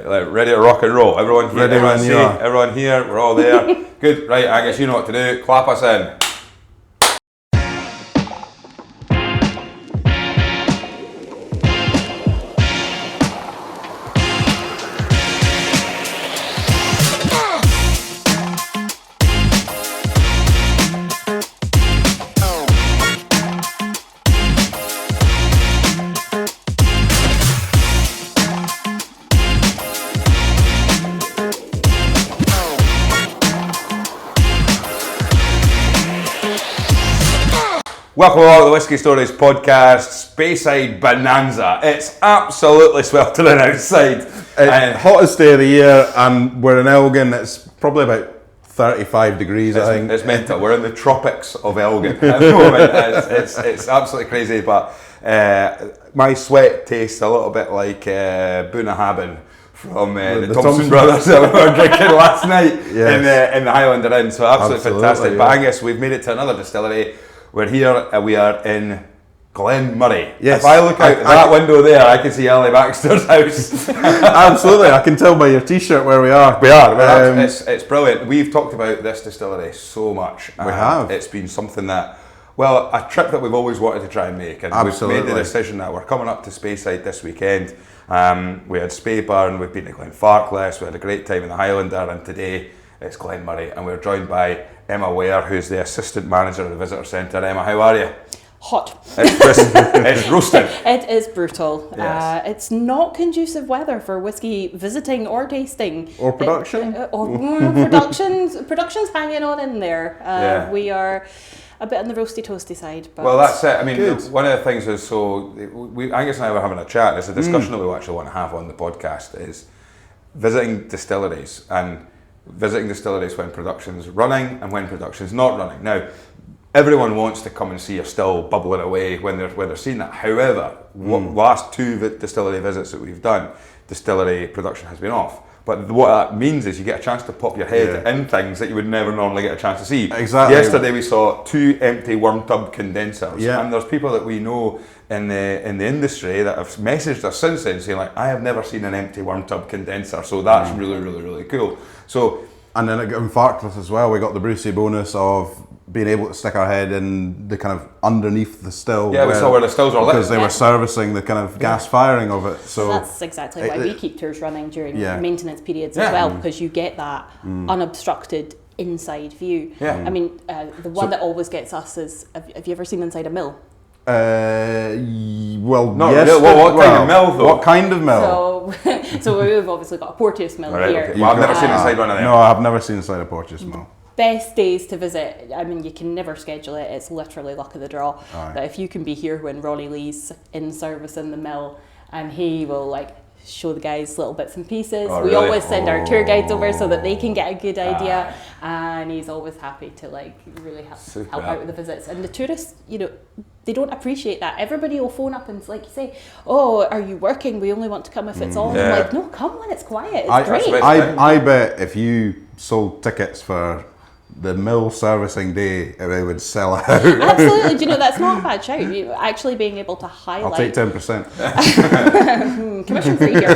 Like, ready to rock and roll. Everyone here, everyone here, we're all there. Good, right, Angus, you know what to do. Clap us in. Welcome along to the Whisky Stories podcast, Speyside Bonanza. It's absolutely sweltering outside. Hottest day of the year, and we're in Elgin. It's probably about 35 degrees, I think. It's mental. We're in the tropics of Elgin at the moment. It's absolutely crazy, but my sweat tastes a little bit like Bunnahabhain from the Thompson Brothers that we were drinking last night in the Highlander Inn. So absolutely fantastic. Yeah. But Angus, we've made it to another distillery. We're here, we are in Glen Moray. Yes. If I look out that window there, I can see Ali Baxter's house. Absolutely, I can tell by your t-shirt where we are. We are, it's brilliant. We've talked about this distillery so much. We have. It's been something that, well, a trip that we've always wanted to try and make. And we've made the decision that we're coming up to Speyside this weekend. We had Speyburn, we've been to Glenfarclas, we had a great time in the Highlander, and today it's Glen Moray, and we're joined by Emma Ware, who's the assistant manager of the visitor centre. Emma, how are you? Hot. It's roasting. It is brutal. Yes. It's not conducive weather for whiskey visiting or tasting. Or production. Production's hanging on in there. We are a bit on the roasty toasty side. But well, that's it. I mean, one of the things is, Angus and I were having a chat. It's a discussion that we actually want to have on the podcast, is visiting distilleries and visiting distilleries when production's running and when production's not running. Now, everyone wants to come and see a still bubbling away when they're seeing that. However, last two distillery visits that we've done, distillery production has been off. But what that means is you get a chance to pop your head in things that you would never normally get a chance to see. Exactly. Yesterday we saw 2 empty worm tub condensers, and there's people that we know in the industry that have messaged us since then saying, like, I have never seen an empty worm tub condenser, so that's really, really, really cool. So, and then at Glenfarclas as well, we got the Brucey bonus of being able to stick our head in the kind of underneath the still. Yeah, we saw where the stills were lit. Because they were servicing the kind of gas firing of it. So that's exactly why we keep tours running during maintenance periods as well, because you get that unobstructed inside view. Yeah. I mean, the one that always gets us is, have you ever seen inside a mill? Well, not yes. Really. What kind of mill though? What kind of mill? So we've obviously got a Porteous mill here. Okay. Well, I've never seen inside one of them. No, I've never seen inside a Porteous mill. Best days to visit. I mean, you can never schedule it. It's literally luck of the draw. But if you can be here when Ronnie Lee's in service in the mill, and he will like show the guys little bits and pieces. We always send our tour guides over so that they can get a good idea, and he's always happy to like really help out with the visits. And the tourists, they don't appreciate that. Everybody will phone up and like say, "Oh, are you working? We only want to come if it's on." I'm like, no, come when it's quiet. It's great. I bet if you sold tickets for the mill servicing day, they would sell out. Absolutely. That's not a bad shout. Actually being able to highlight. I'll take 10%. Commission free here.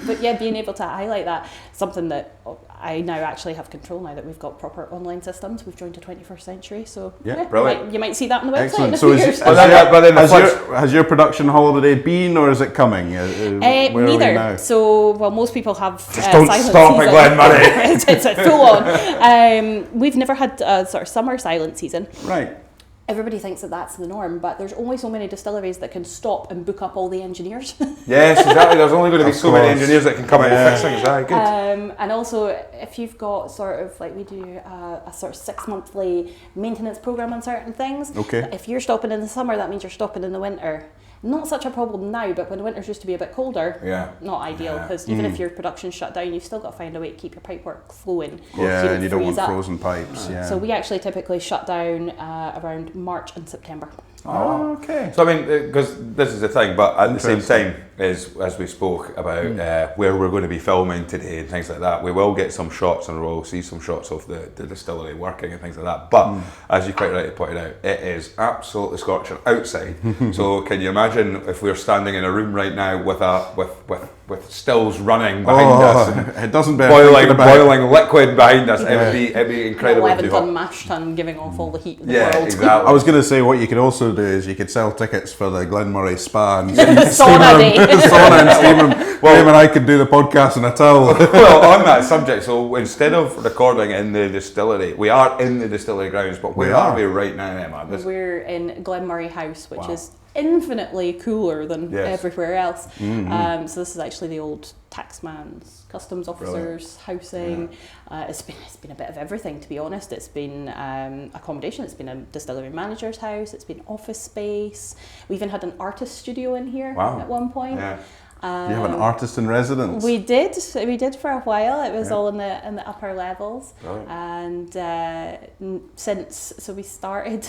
But yeah, being able to highlight that, something that I now actually have control now that we've got proper online systems. We've joined the 21st century, so brilliant. You might see that on the website in a few years. Has your production holiday been, or is it coming? Where neither. Are we now? So, most people have just don't stop at Glen Moray. It's a full on. We've never had a sort of summer silent season. Right. Everybody thinks that that's the norm, but there's only so many distilleries that can stop and book up all the engineers. Yes, exactly. There's only going to be so many engineers that can come out and fix things. Right, good. And also, if you've got sort of like we do a sort of 6-monthly maintenance program on certain things. Okay. If you're stopping in the summer, that means you're stopping in the winter. Not such a problem now, but when the winters used to be a bit colder, not ideal, because even if your production's shut down, you've still got to find a way to keep your pipework flowing. Yeah, and you don't want frozen pipes. So we actually typically shut down around March and September. Oh, okay. So I mean, because this is the thing, but at the same time, as we spoke about where we're going to be filming today and things like that, we will get some shots and we'll see some shots of the distillery working and things like that. But as you quite rightly pointed out, it is absolutely scorching outside. So can you imagine if we're standing in a room right now with with stills running behind us. And it doesn't bear boiling liquid behind us. It'd be incredibly 11-ton mash tun giving off all the heat in the Yeah, world. exactly. I was going to say, what you could also do is you could sell tickets for the Glen Moray Spa and Sauna day. sauna and steam them. Graham and I could do the podcast in a towel. Well, on that subject, so instead of recording in the distillery, we are in the distillery grounds, but where are we right now, Emma? We're in Glen Moray House, which is infinitely cooler than everywhere else. So this is actually the old taxman's, customs officers' housing. It's been a bit of everything, to be honest. It's been accommodation. It's been a distillery manager's house. It's been office space. We even had an artist studio in here at one point. You have an artist in residence. We did for a while. It was all in the upper levels, and since we started,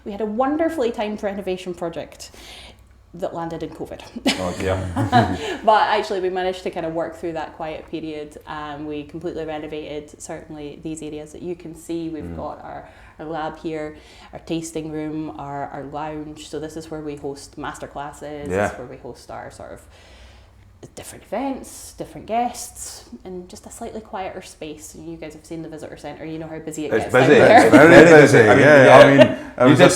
we had a wonderfully timed renovation project that landed in COVID. Oh dear. But actually we managed to kind of work through that quiet period, and we completely renovated certainly these areas that you can see. We've got our lab here, our tasting room, our lounge. So this is where we host masterclasses. This is where we host our sort of different events, different guests, and just a slightly quieter space. You guys have seen the visitor centre. You know how busy it gets. It's busy. It's very busy. I mean, you did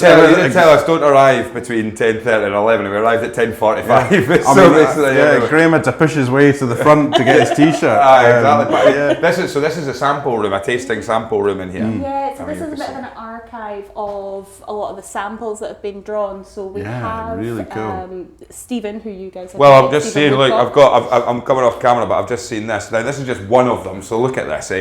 tell us don't arrive between 10:30 and 11. We arrived at 10:45. Graham had to push his way to the front to get his t-shirt. Exactly. This is a sample room, a tasting sample room in here. Yeah, so this is a bit of an archive of a lot of the samples that have been drawn. So we have really cool. Stephen, who you guys have Well, met, I'm just Stephen saying, look, Woodcock. I'm coming off camera, but I've just seen this. Now, this is just one of them, so look at this.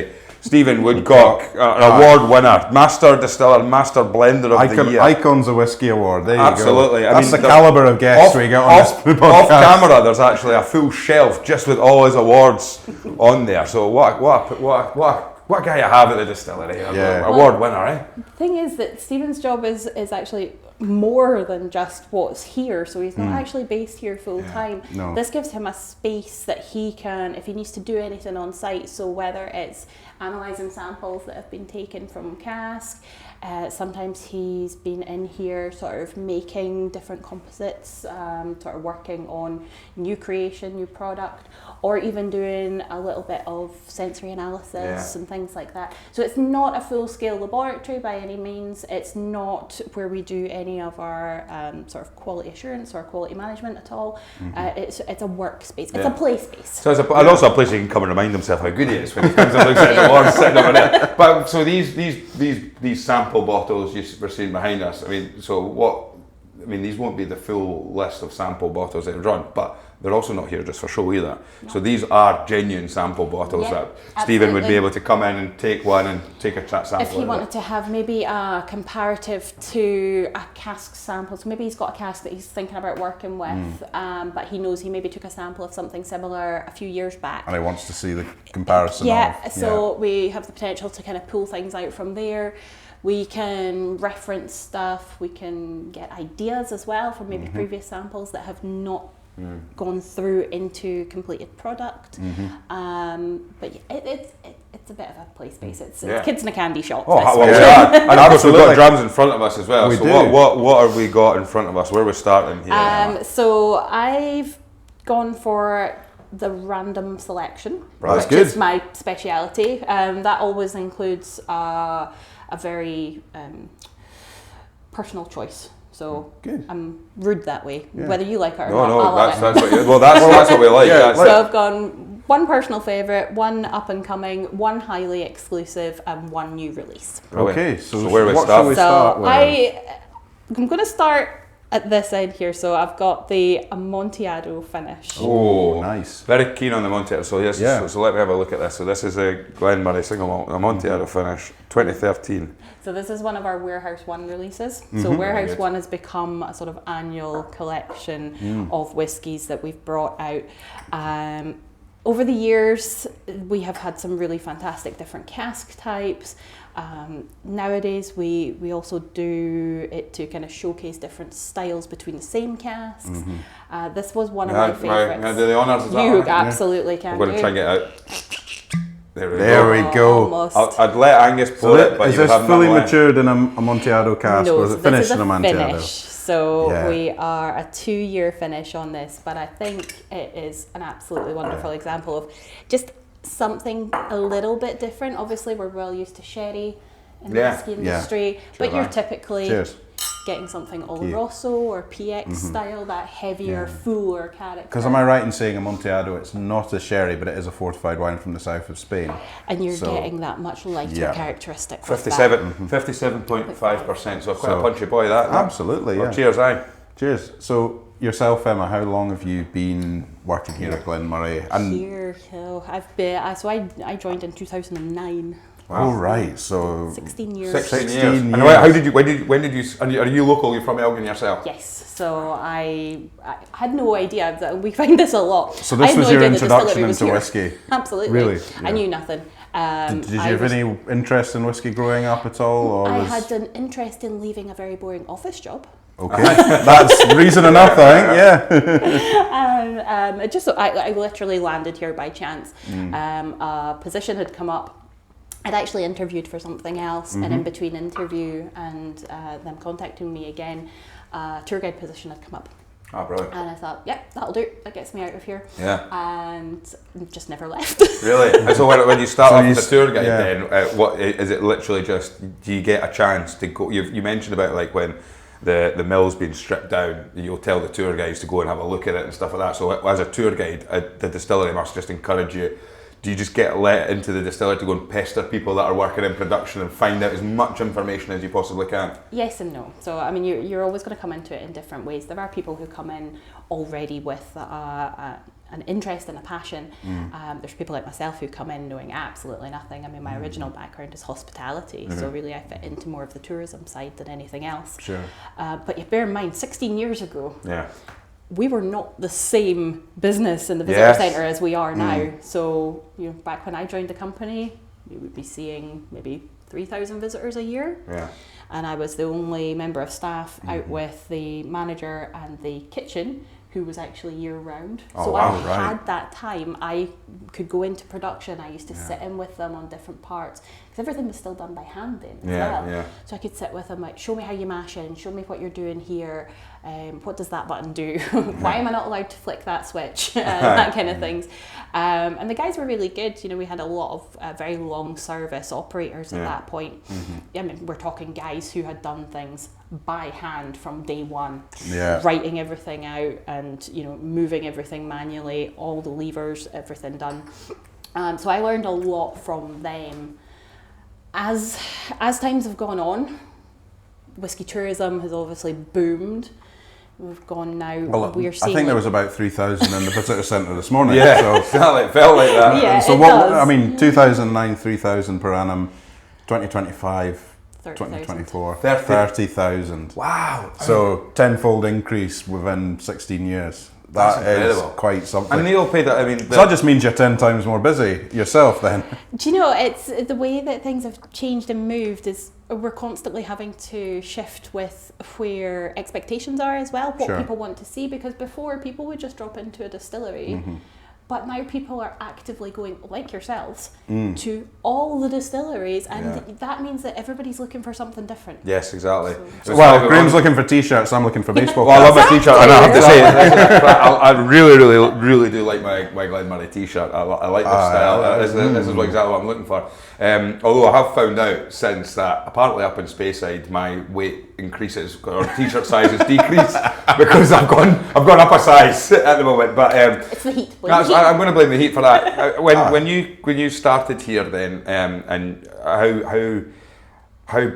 Stephen Woodcock, an award winner, Master Distiller, Master Blender of the Year. Icons of Whiskey Award, there you Absolutely. go. That's the calibre of guests we get on this podcast. Off camera, there's actually a full shelf just with all his awards on there. So what a guy you have at the distillery. Award winner, eh? The thing is that Stephen's job is actually more than just what's here, so he's not actually based here full time. No. This gives him a space that he can, if he needs to do anything on site, so whether it's analysing samples that have been taken from cask, sometimes he's been in here sort of making different composites, sort of working on new creation, new product, or even doing a little bit of sensory analysis and things like that. So it's not a full-scale laboratory by any means. It's not where we do any of our sort of quality assurance or quality management at all. It's a workspace. It's a play space. So it's also a place he can come and remind himself how good he is when he comes and looks at the awards sitting over there. But so these sample bottles you were seeing behind us. These won't be the full list of sample bottles that are drawn, but they're also not here just for show either. No. So these are genuine sample bottles that Stephen would be able to come in and take one and take a sample. If he wanted to have maybe a comparative to a cask sample, so maybe he's got a cask that he's thinking about working with, but he knows he maybe took a sample of something similar a few years back. And he wants to see the comparison. We have the potential to kind of pull things out from there. We can reference stuff, we can get ideas as well from maybe previous samples that have not gone through into completed product. But it's a bit of a play space. It's kids in a candy shop. And of course we've got drams in front of us as well. What have we got in front of us? Where are we starting here? So I've gone for the random selection, which is my speciality. That always includes a very personal choice. So I'm rude that way, whether you like it or not. That's what we like. So I've gone one personal favourite, one up and coming, one highly exclusive, and one new release. Okay, so where we start? I'm going to start at this end here. So I've got the Amontillado finish. Oh, nice. Very keen on the Amontillado. So let me have a look at this. So this is a Glen Moray single malt Amontillado finish, 2013. So this is one of our Warehouse 1 releases. So Warehouse 1 has become a sort of annual collection of whiskies that we've brought out. Over the years, we have had some really fantastic different cask types. Nowadays, we also do it to kind of showcase different styles between the same casks. This was one of my favourites. Can I do the honours of that? You absolutely can. I'm going to try and get it out. There we go. I'd let Angus pour it, but is this fully matured in a Amontillado cask, or is it finished in Amontillado? So we are a 2-year finish on this, but I think it is an absolutely wonderful example of just something a little bit different. Obviously, we're well used to sherry in the whiskey industry, but you're typically getting something Oloroso or PX style, that heavier, fuller character. Because am I right in saying Amontillado, it's not a sherry, but it is a fortified wine from the south of Spain? And you're getting that much lighter characteristic. 57.5%, so quite a punchy boy that. Absolutely, Well, cheers, aye. Cheers. So yourself, Emma, how long have you been working here at Glen Moray? I joined in 2009. Wow. Oh right, so 16 years. 16 years. And how did you? When did you? Are you local? You're from Elgin yourself? Yes. So I had no idea that we find this a lot. So this was your introduction into whiskey. Absolutely. Really? Yeah. I knew nothing. Did you have any interest in whiskey growing up at all? Or I had an interest in leaving a very boring office job. Okay, that's reason enough, I think. Yeah. I literally landed here by chance. A position had come up. I'd actually interviewed for something else, and in between interview and them contacting me again, a tour guide position had come up. Oh, brilliant. And I thought, that'll do. That gets me out of here. Yeah. And just never left. Really? And so when you start off as a tour guide, then what is it? Literally, just do you get a chance to go? You mentioned about like when the mill's been stripped down, you'll tell the tour guides to go and have a look at it and stuff like that. So as a tour guide, the distillery must just encourage you. Do you just get let into the distillery to go and pester people that are working in production and find out as much information as you possibly can? Yes and no. So, I mean, you're always going to come into it in different ways. There are people who come in already with an interest and a passion. There's people like myself who come in knowing absolutely nothing. I mean, my original background is hospitality, so really I fit into more of the tourism side than anything else. Sure. But you bear in mind, 16 years ago, we were not the same business in the visitor centre as we are now. So, back when I joined the company, we would be seeing maybe 3,000 visitors a year. Yeah. And I was the only member of staff out with the manager and the kitchen, who was actually year round. So I had that time. I could go into production. I used to sit in with them on different parts, because everything was still done by hand then as well. Yeah. So I could sit with them, like, show me how you mash in, show me what you're doing here, what does that button do? Why am I not allowed to flick that switch? That kind of things. And the guys were really good. We had a lot of very long service operators at that point. I mean, we're talking guys who had done things by hand from day one, writing everything out and moving everything manually, all the levers, everything done. So I learned a lot from them. As times have gone on, whiskey tourism has obviously boomed. We've gone now. Well, we're seeing I think there was about 3,000 in the visitor centre this morning. So it felt like that. Yeah, so 2009, 3,000 per annum, 2025. 2024, 30,000. Wow. So tenfold increase within 16 years. That's is quite something. And Neil paid that. So that just means you're 10 times more busy yourself then. Do you know, it's the way that things have changed and moved is we're constantly having to shift with where expectations are as well, what people want to see, because before people would just drop into a distillery. But now people are actively going, like yourselves, to all the distilleries, and that means that everybody's looking for something different. Yes, exactly. So Graham's looking for t-shirts, I'm looking for baseball caps. Well, I love a t-shirt, and I have to say, I really do like my Glen Moray t-shirt. I like the style. This is exactly what I'm looking for. Although I have found out since that apparently up in Speyside my weight increases or t-shirt sizes decrease because I've gone up a size at the moment. But it's the heat. I'm going to blame the heat for that. When you started here then, and how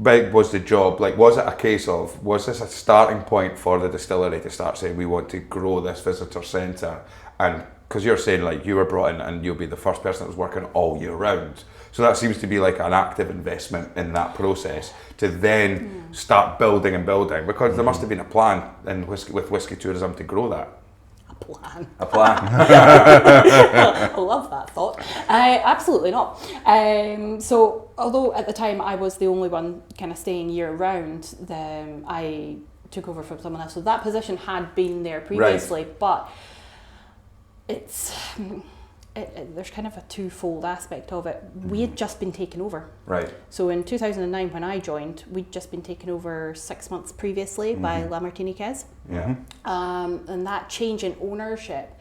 big was the job? Like, was it a case of, was this a starting point for the distillery to start saying we want to grow this visitor centre? And because you're saying like you were brought in and you'll be the first person that was working all year round, so that seems to be like an active investment in that process to then start building and building, because there must have been a plan in with whiskey tourism to grow that. A plan. I love that thought. Absolutely not. So although at the time I was the only one kind of staying year round, then I took over from someone else. So that position had been there previously, but it's there's kind of a twofold aspect of it. We had just been taken over. Right. So in 2009, when I joined, we'd just been taken over 6 months previously by La Martiniquez. Yeah. And that change in ownership,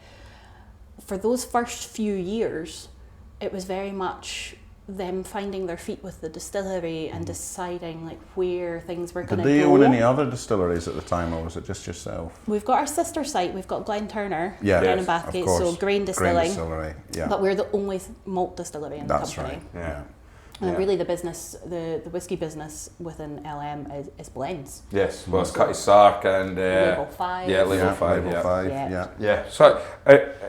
for those first few years, it was very much them finding their feet with the distillery and deciding like where things were going to go. Did they own any other distilleries at the time, or was it just yourself? We've got our sister site. We've got Glen Turner down in Bathgate, of course. so grain distilling. Grain distillery, yeah. But we're the only malt distillery in the company. That's right. Yeah. And really the business, the whiskey business within LM is blends. Yes, well, it's Cutty Sark and Label 5. Yeah, Label 5. Label 5, yeah. Yeah. So,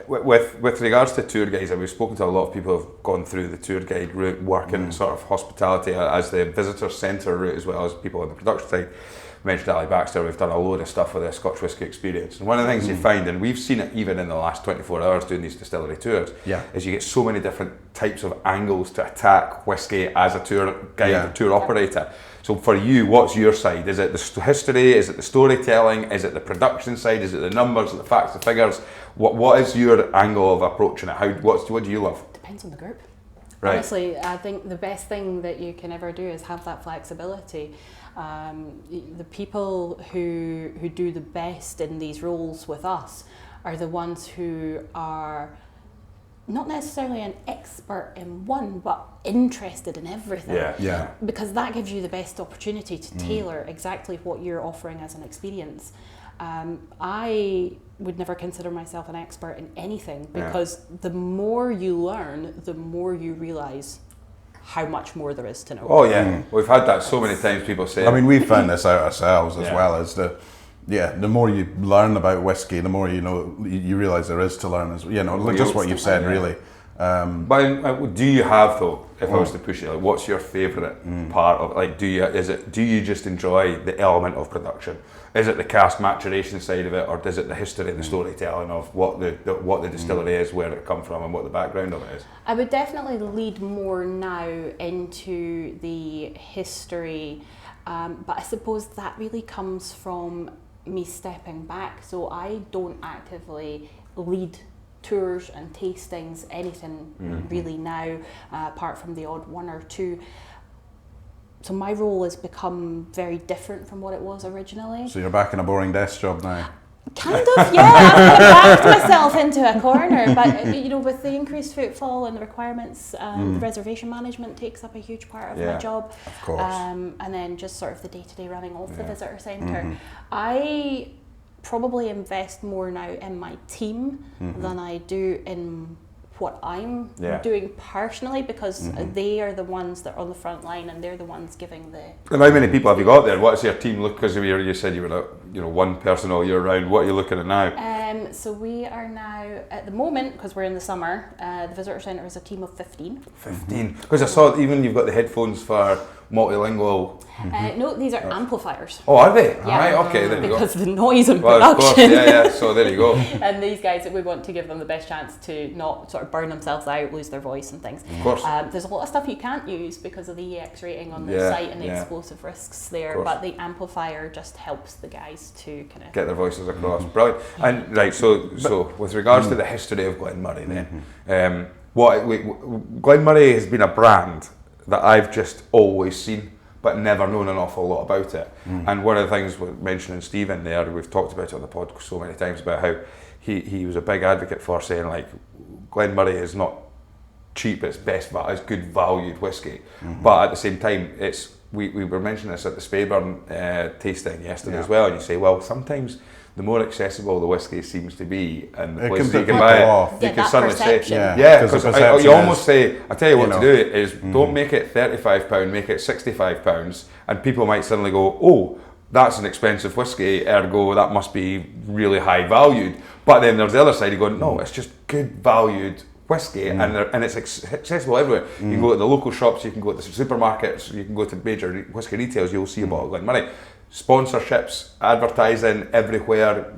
with regards to tour guides, we've spoken to a lot of people who've gone through the tour guide route, working sort of hospitality as the visitor centre route, as well as people on the production side. Mentioned Ali Baxter, we've done a load of stuff with the Scotch Whisky Experience. And one of the things you find, and we've seen it even in the last 24 hours doing these distillery tours, is you get so many different types of angles to attack whisky as a tour guide, a tour operator. So for you, what's your side? Is it the history? Is it the storytelling? Is it the production side? Is it the numbers, the facts, the figures? What is your angle of approaching it? What do you love? Depends on the group. Right. Honestly, I think the best thing that you can ever do is have that flexibility. The people who do the best in these roles with us are the ones who are not necessarily an expert in one, but interested in everything. Yeah. Because that gives you the best opportunity to tailor exactly what you're offering as an experience. I would never consider myself an expert in anything, because the more you learn, the more you realise how much more there is to know. Oh yeah, we've had that so many times. People say, I mean, we've found this out ourselves as well, as the more you learn about whiskey, the more you realise there is to learn, as just what you've said, really. But do you have though? If I was to push it, like, what's your favourite part of? Like, do you just enjoy the element of production? Is it the cask maturation side of it, or is it the history and the storytelling of what the distillery is, where it come from, and what the background of it is? I would definitely lead more now into the history, but I suppose that really comes from me stepping back. So I don't actively lead tours and tastings, anything really now, apart from the odd one or two. So my role has become very different from what it was originally. So you're back in a boring desk job now? Kind of, yeah. I've kind of backed myself into a corner, but with the increased footfall and the requirements, the reservation management takes up a huge part of my job. Of course. And then just sort of the day-to-day running of the visitor centre. I probably invest more now in my team than I do in what I'm doing personally, because they are the ones that are on the front line, and they're the ones giving the... And how many people have you got there? What's your team look? Because you said you were one person all year round. What are you looking at now? So we are now, at the moment, because we're in the summer, the visitor centre is a team of 15. 15? Because I saw even you've got the headphones for multilingual. No, these are amplifiers. Oh, are they? Yeah. Right, okay, there you go. Because the noise and Well, production. of course, yeah, so there you go. And these guys, we want to give them the best chance to not sort of burn themselves out, lose their voice and things. Of course. There's a lot of stuff you can't use because of the EX rating on the site and the explosive risks there, but the amplifier just helps the guys to kind of... get their voices across. Brilliant. And right, so with regards to the history of Glen Moray then, Glen Moray has been a brand that I've just always seen, but never known an awful lot about it. And one of the things we're mentioning Stephen there, we've talked about it on the pod so many times, about how he was a big advocate for saying, like, Glen Moray is not cheap, it's it's good valued whiskey. But at the same time, we were mentioning this at the Speyburn tasting yesterday as well, and you say, well, sometimes the more accessible the whiskey seems to be, and the places you can buy it, you can suddenly say, because you almost say, I tell you what to do is don't make it £35, make it £65, and people might suddenly go, oh, that's an expensive whiskey, ergo that must be really high valued. But then there's the other side, you go, no, it's just good valued whiskey, and it's accessible everywhere. You can go to the local shops, you can go to the supermarkets, you can go to major whiskey retails, you'll see a bottle of Glen Moray. Sponsorships, advertising everywhere,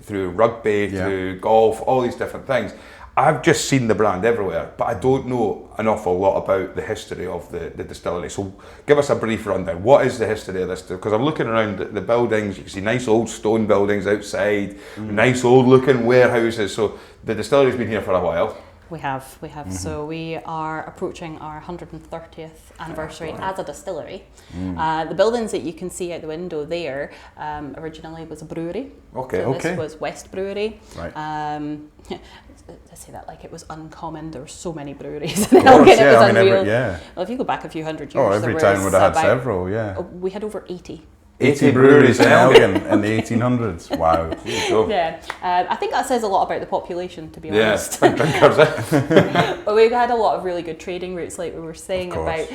through rugby, through golf, all these different things. I've just seen the brand everywhere, but I don't know an awful lot about the history of the distillery. So give us a brief rundown. What is the history of this? Because I'm looking around the buildings, you can see nice old stone buildings outside, nice old looking warehouses. So the distillery's been here for a while. We have. So we are approaching our 130th anniversary as a distillery. The buildings that you can see out the window there originally was a brewery. Okay. So this was West Brewery. Right. I say that like it was uncommon. There were so many breweries in Elgin. It was unreal. Well, if you go back a few hundred years, every town would have had several. Yeah. We had over 80. 80 breweries in Elgin in the 1800s. Wow. Yeah, I think that says a lot about the population, to be honest. Yeah. But we've had a lot of really good trading routes, like we were saying about.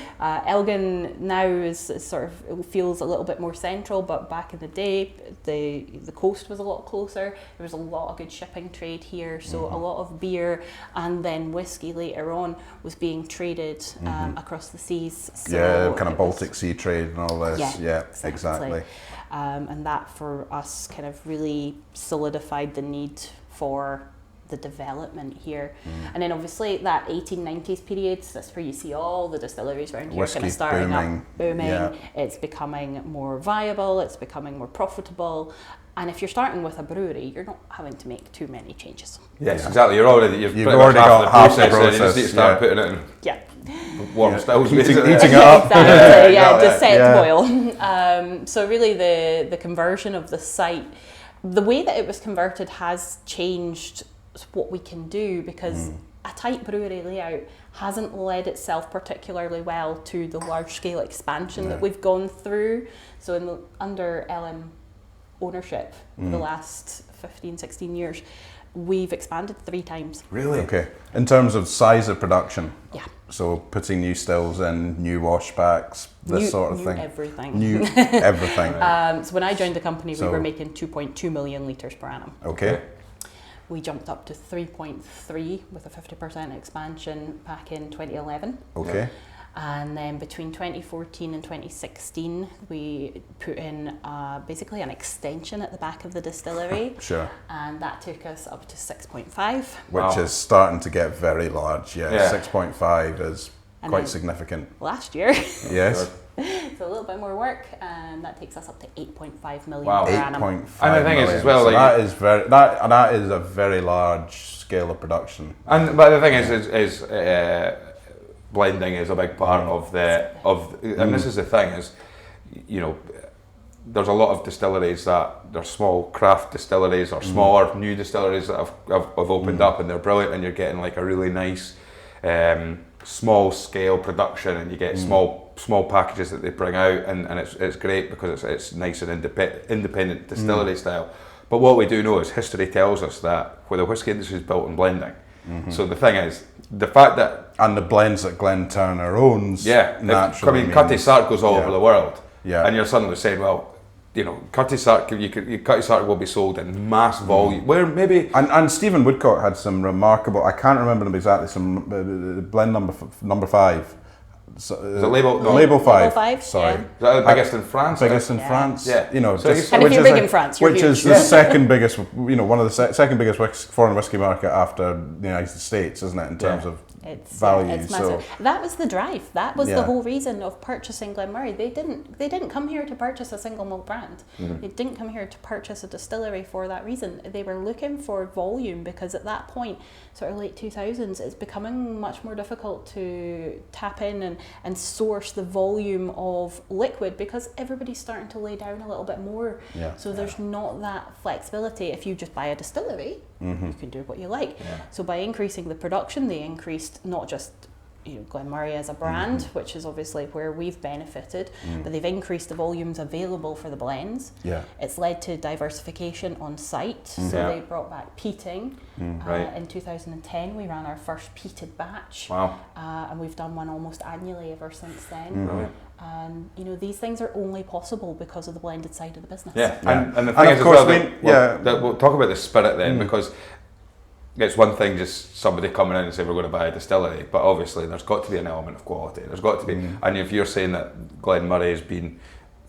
Elgin now is sort of, it feels a little bit more central, but back in the day, the coast was a lot closer. There was a lot of good shipping trade here, so a lot of beer and then whiskey later on was being traded across the seas. So kind of Baltic Sea trade and all this. Yeah, exactly. And that for us kind of really solidified the need for the development here. And then obviously that 1890s period, that's where you see all the distilleries around here kind of starting booming. Yeah. It's becoming more viable, it's becoming more profitable. And if you're starting with a brewery, you're not having to make too many changes. Yes, exactly. You've already got half the process. You just need to start putting it in warm stills. Eating it up. Exactly, just set to boil. So really the conversion of the site, the way that it was converted has changed what we can do, because a tight brewery layout hasn't led itself particularly well to the large scale expansion that we've gone through. So under LM ownership for the last 15, 16 years, we've expanded 3 times. Really? Okay. In terms of size of production? Yeah. So putting new stills in, new washbacks, sort of thing? Everything. New everything. So when I joined the company, we were making 2.2 million litres per annum. Okay. We jumped up to 3.3 with a 50% expansion back in 2011. Okay. And then between 2014 and 2016, we put in basically an extension at the back of the distillery. Sure. And that took us up to 6.5. Which is starting to get very large, 6.5 is quite significant. Last year. Yes. So a little bit more work, and that takes us up to 8.5 million per 8.5 annum. And the thing is as well, so that is a very large scale of production. But the thing is blending is a big part of and this is the thing is, there's a lot of distilleries that they're small craft distilleries or smaller new distilleries that have opened up, and they're brilliant, and you're getting like a really nice small scale production, and you get small packages that they bring out, and it's great because it's nice and independent distillery style. But what we do know is history tells us that where the whisky industry is built on blending. So the thing is, the fact that and the blends that Glen Turner owns, naturally Cutty Sark goes all over the world, and you're suddenly saying, well, Cutty Sark, Cutty Sark will be sold in mass volume. Where maybe and Stephen Woodcock had some remarkable. I can't remember them exactly. Some blend number 5. So, is it label 5? Label 5. Sorry, is that the biggest in France? Biggest in France. Yeah. So if you're big in France, you're which huge. is the second biggest. One of the second biggest foreign whiskey market after the United States, isn't it? In terms of value. It's massive. That was the drive. That was the whole reason of purchasing Glen Moray. They didn't come here to purchase a single malt brand. They didn't come here to purchase a distillery for that reason. They were looking for volume, because at that point, sort of late 2000s, it's becoming much more difficult to tap in and source the volume of liquid, because everybody's starting to lay down a little bit more. So there's not that flexibility. If you just buy a distillery, you can do what you like. So by increasing the production, they increased not just Glen Moray as a brand, which is obviously where we've benefited, but they've increased the volumes available for the blends. It's led to diversification on site. So they brought back peating. In 2010, we ran our first peated batch. And we've done one almost annually ever since then. And these things are only possible because of the blended side of the business. And the thing is, of course, we'll talk about the spirit then, because it's one thing just somebody coming in and saying we're going to buy a distillery, but obviously there's got to be an element of quality. There's got to be, and if you're saying that Glen Moray has been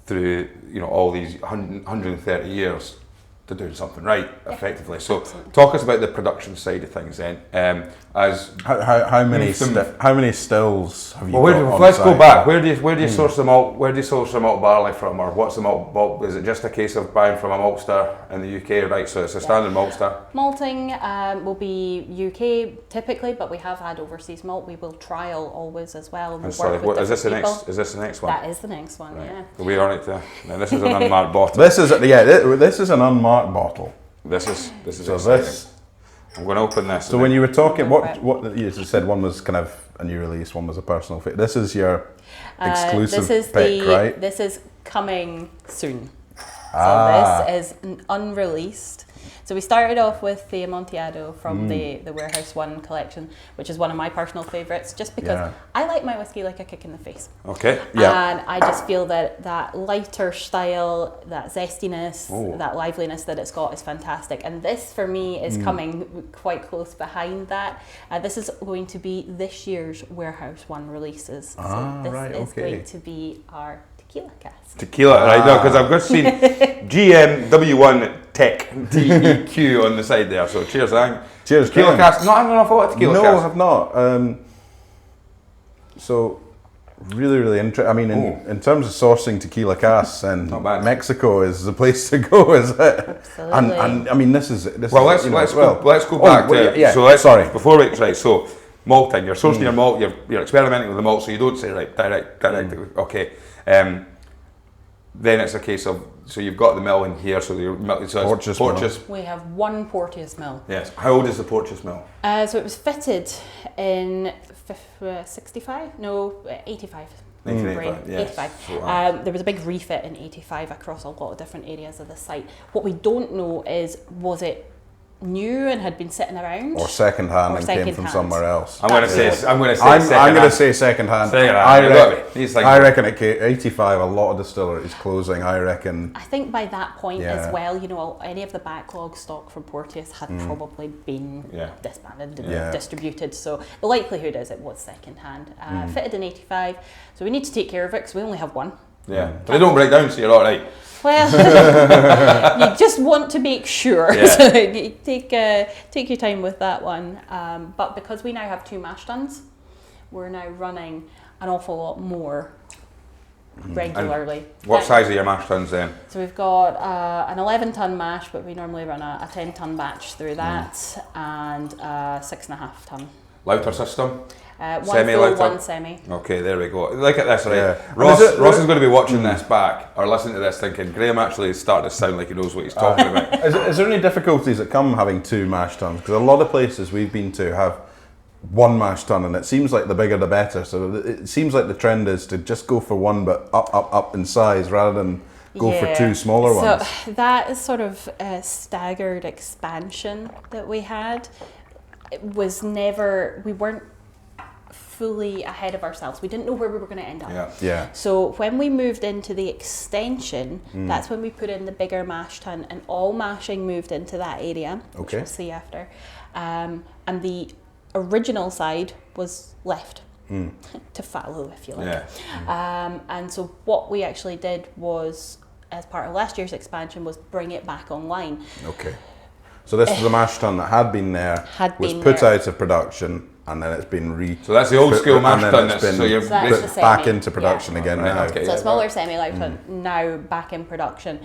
through all these 130 years, to doing something right, effectively. So, absolutely. talk us about the production side of things then. As how many stills have you well, got on let's site? go back. Where do you source the malt? Where do you source the malt barley from, or what's the malt? Is it just a case of buying from a maltster in the UK, right? So it's a standard maltster. Malting will be UK typically, but we have had overseas malt. We will trial always as well. And sorry, is this the next? Is this the next one? That is the next one. Right. Yeah. We're on it. Now this is an unmarked bottle. This is an unmarked bottle. This is So exciting. this. I'm going to open this. So when you were talking, what you said, one was kind of a new release, one was a personal fit. This is your exclusive pick, right? This is coming soon. Ah. So this is unreleased. So we started off with the Amontillado from the Warehouse 1 collection, which is one of my personal favourites, just because I like my whiskey like a kick in the face. Okay. Yeah. And I just feel that lighter style, that zestiness, that liveliness that it's got is fantastic. And this, for me, is coming quite close behind that. This is going to be this year's Warehouse 1 releases. So this is going to be our tequila cask. Tequila, right? No, because I've just seen GMW1 Tech DEQ on the side there. So cheers, Cheers, tequila Glen. cask. Not having enough of tequila No, cask. I have not. So really interesting. I mean, in terms of sourcing tequila casks, and Not bad. Mexico is the place to go, is it? Absolutely. And I mean, this is Well, let's go back to before we right. So malting, you're sourcing your malt, you're experimenting with the malt, so you don't say right direct. Okay. Then it's a case of you've got the mill in here, so your mill. So Porteous. We have one Porteous mill. Yes. How old is the Porteous mill? So it was fitted in 65? No, 85. 1985, yes. 85. So, there was a big refit in 85 across a lot of different areas of the site. What we don't know is, was it new and had been sitting around, or second hand or and came from second-hand? somewhere else? I'm going to say second hand. Second-hand. I reckon at 85, a lot of distilleries closing. I reckon. I think by that point as well, you know, any of the backlog stock from Porteous had probably been disbanded and distributed. So the likelihood is it was second hand. Fitted in 85, so we need to take care of it because we only have one. Yeah, but they don't break down, so you're all right. Well, you just want to make sure. Yeah. So you take your time with that one. But because we now have 2 mash tuns, we're now running an awful lot more regularly. And what size are your mash tuns then? So we've got an 11-ton mash, but we normally run a 10-ton batch through that, and a 6.5 ton. Litre system? One Semi-litre? full, one semi. Okay, there we go. Look at this, right? Yeah. Ross is going to be watching this back or listening to this thinking, Graham actually is starting to sound like he knows what he's talking about. Is there any difficulties that come having 2 mash tuns? Because a lot of places we've been to have 1 mash tun, and it seems like the bigger the better. So it seems like the trend is to just go for 1, but up in size rather than go for 2 smaller ones. So that is sort of a staggered expansion that we had. It was never, we weren't fully ahead of ourselves. We didn't know where we were going to end up. Yeah. So when we moved into the extension, that's when we put in the bigger mash tun, and all mashing moved into that area, which we'll see after. And the original side was left to fallow, if you like. Yeah. And so what we actually did was, as part of last year's expansion, was bring it back online. Okay. So this is the mash tun that had been there, was put out of production, and then it's been So that's the old school mash tun. So you're put back into production again now. Okay, so a smaller semi-light tun now back in production.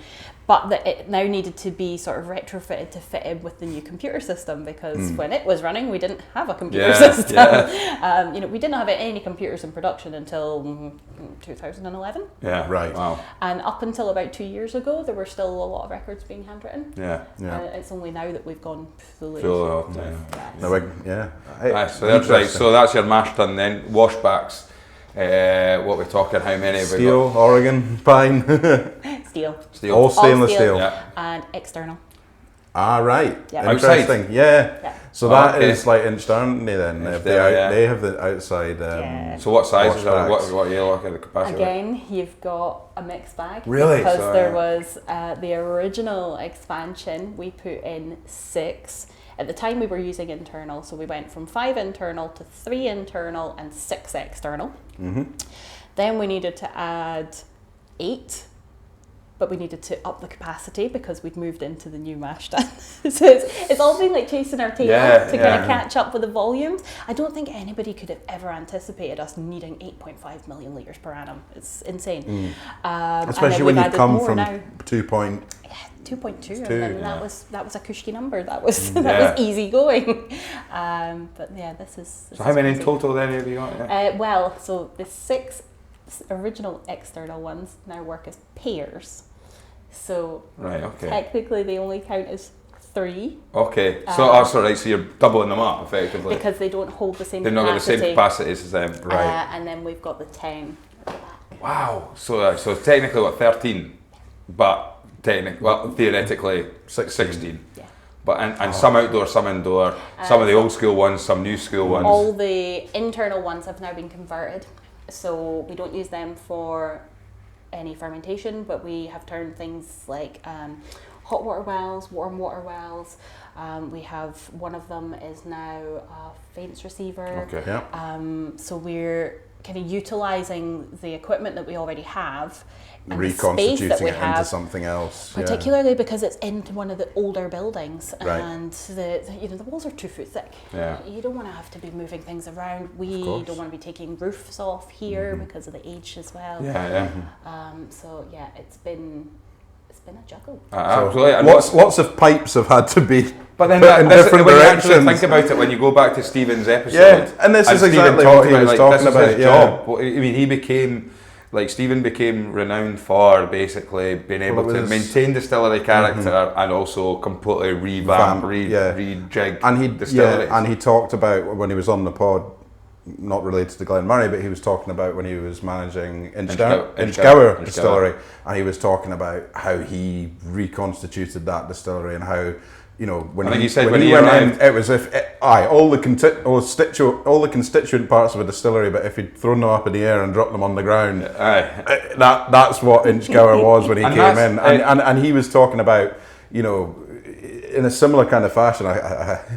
But it now needed to be sort of retrofitted to fit in with the new computer system, because when it was running, we didn't have a computer system. Yeah. We didn't have any computers in production until 2011. Yeah. Right. Wow. And up until about 2 years ago, there were still a lot of records being handwritten. Yeah. It's only now that we've gone fully. Nice. So that's right. So that's your mash tun then. Washbacks. What we're talking? How many have we got? Steel, Oregon, pine. Steel. All stainless steel. Yeah. And external. Ah, right. Yeah. Interesting. Outside? Yeah. So that okay. is like inched, aren't they then? They have the outside. So what sizes are washbacks. what are you looking at the capacity? Again, you've got a mixed bag. Really? Because So, there was the original expansion, we put in 6. At the time we were using internal, so we went from 5 internal to 3 internal and 6 external. Then we needed to add 8 but we needed to up the capacity because we'd moved into the new mash tun. So it's all been like chasing our tail to kind of catch up with the volumes. I don't think anybody could have ever anticipated us needing 8.5 million litres per annum. It's insane. Especially when you come from 2.2, and that was a cushy number. That was easy going. But yeah, this is. So how many in total then have you got? Well, so the 6 original external ones now work as pairs. So technically they only count as 3. Okay, so so you're doubling them up effectively. Because they don't hold the same They're capacity. not got the same capacity as them. Right. And then we've got the 10. Wow, so technically what, 13, but theoretically 16. Yeah. But and some outdoor, some indoor, some of the old school ones, some new school ones. All the internal ones have now been converted, so we don't use them for any fermentation, but we have turned things like hot water wells, warm water wells. We have one of them is now a faints receiver. Okay. Yeah. So we're kind of utilising the equipment that we already have and reconstituting the space that we it have, into something else. particularly because it's into one of the older buildings, Right. and the walls are 2 foot thick. Yeah. You don't want to have to be moving things around. We don't want to be taking roofs off here because of the age as well. Yeah. So yeah, it's been a juggle. Absolutely. And Lots of pipes have had to be but then put in different when you actually directions. think about it, when you go back to Stephen's episode, Yeah, and this is Stephen exactly talked what he was talking this is about, his yeah. job. Well, I mean, Stephen became renowned for basically being able to maintain distillery character and also completely rejig distilleries. And he talked about when he was on the pod, not related to Glen Moray, but he was talking about when he was managing Inchgower Distillery, and he was talking about how he reconstituted that distillery and how, when he went in, it was all the constituent parts of a distillery, but if he'd thrown them up in the air and dropped them on the ground, that's what Inchgower was when he came in, and he was talking about, in a similar kind of fashion.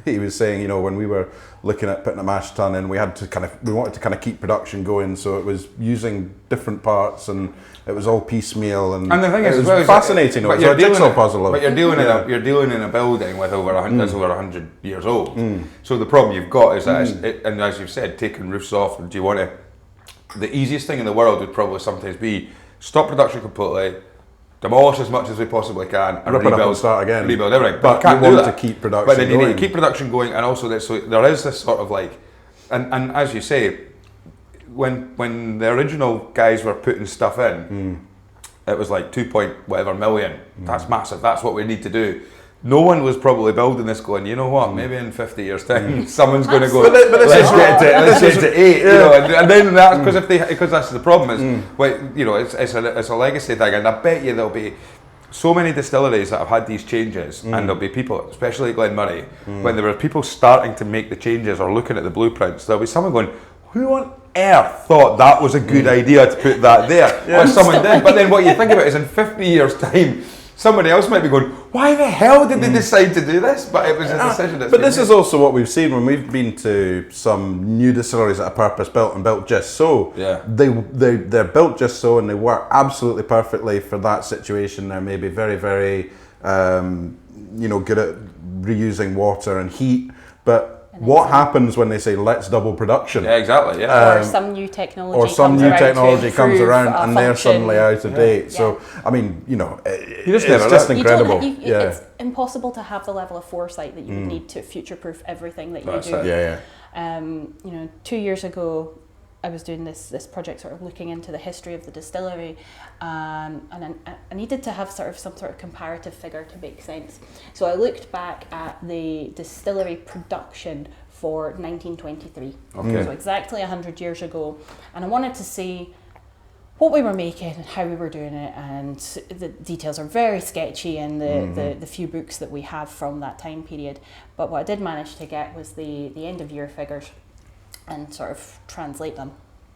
He was saying, when we were looking at putting a mash tun in, we wanted to keep production going, so it was using different parts and it was all piecemeal, and the thing it was fascinating. It was a jigsaw puzzle. But you're dealing in a building with over 100 years old. So the problem you've got is that, and as you've said, taking roofs off. Do you want to? The easiest thing in the world would probably sometimes be stop production completely, demolish as much as we possibly can, and rip it up and start again. Rebuild everything. But you want to keep production going. But then you need to keep production going, and also so there is this sort of like, and as you say, when the original guys were putting stuff in, it was like 2.whatever million. That's massive. That's what we need to do. No one was probably building this going, you know what, maybe in 50 years time someone's going to go, let's get to 8, and then that's because that's the problem is, it's a legacy thing, and I bet you there'll be so many distilleries that have had these changes, and there'll be people, especially Glen Moray, when there were people starting to make the changes or looking at the blueprints, there'll be someone going, who on earth thought that was a good idea to put that there? Well, someone did, but then what you think about is in 50 years time, somebody else might be going, why the hell did they decide to do this? But it was a decision that's But this is also what we've seen when we've been to some new distilleries that are purpose built and built just so. Yeah. They're built just so, and they work absolutely perfectly for that situation. They're maybe very, very good at reusing water and heat, but what happens when they say let's double production? Yeah, exactly. Yeah. Or some new technology comes around and they're suddenly out of date. So I mean, it's just incredible. It's impossible to have the level of foresight that you would need to future-proof everying that you do. Yeah. 2 years ago, I was doing this project, sort of looking into the history of the distillery, and I needed to have some sort of comparative figure to make sense. So I looked back at the distillery production for 1923, so exactly 100 years ago, and I wanted to see what we were making and how we were doing it, and the details are very sketchy in the few books that we have from that time period. But what I did manage to get was the end of year figures, and sort of translate them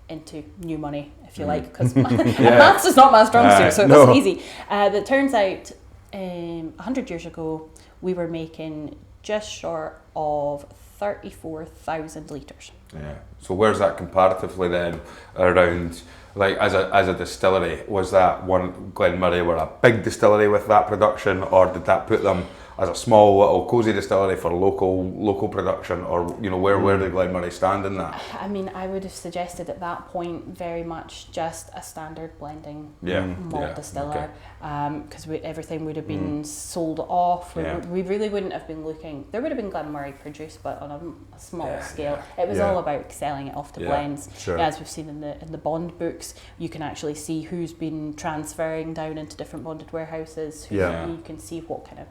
into new money, if you like, because maths is not my strong suit, so it wasn't easy. But it turns out 100 years ago, we were making just short of 34,000 litres. Yeah. So where's that comparatively then around, like as a distillery? Was that one Glen Moray were a big distillery with that production, or did that put them as a small little cosy distillery for local production, or you know where did Glen Moray stand in that? I mean, I would have suggested at that point very much just a standard blending malt distiller, because everything would have been sold off. We really wouldn't have been looking. There would have been Glen Moray produced, but on a small scale. It was all about selling it off to blends. Sure. As we've seen in the bond books, you can actually see who's been transferring down into different bonded warehouses. You can see what kind of.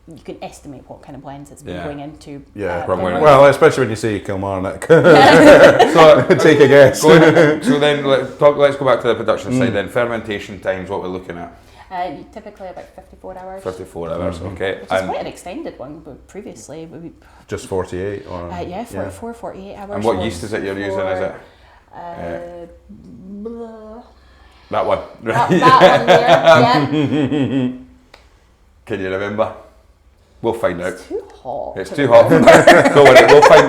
You can estimate what kind of blends it's been going into. Well, especially when you see Kilmarnock. So take a guess. So then let's go back to the production side then. Fermentation times, what we're looking at? Typically about 54 hours. 54 hours, okay. Which is quite an extended one, but previously just 48 or 48 hours. And what yeast is it you're using, is it? That one. That one there, Can you remember? We'll find out. It's too hot. It's too hot. Don't worry,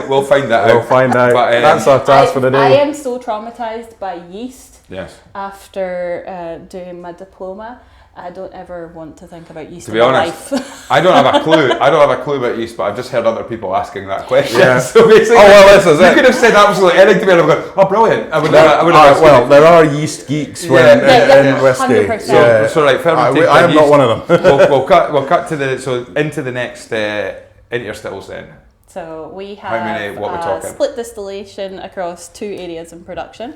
we'll find that out. We'll find out. But, that's our task for the day. I am so traumatised by yeast. Yes. After doing my diploma, I don't ever want to think about yeast. To be honest, I don't have a clue. I don't have a clue about yeast, but I've just heard other people asking that question. Yeah. So basically, this is it. You could have said absolutely anything to me, and I'm going, oh, brilliant. I would have. Well, there are yeast geeks in whiskey. 100%. So right, fermentation. I am not one of them. We'll cut to into the next into your stills then. So we have split distillation across 2 areas in production.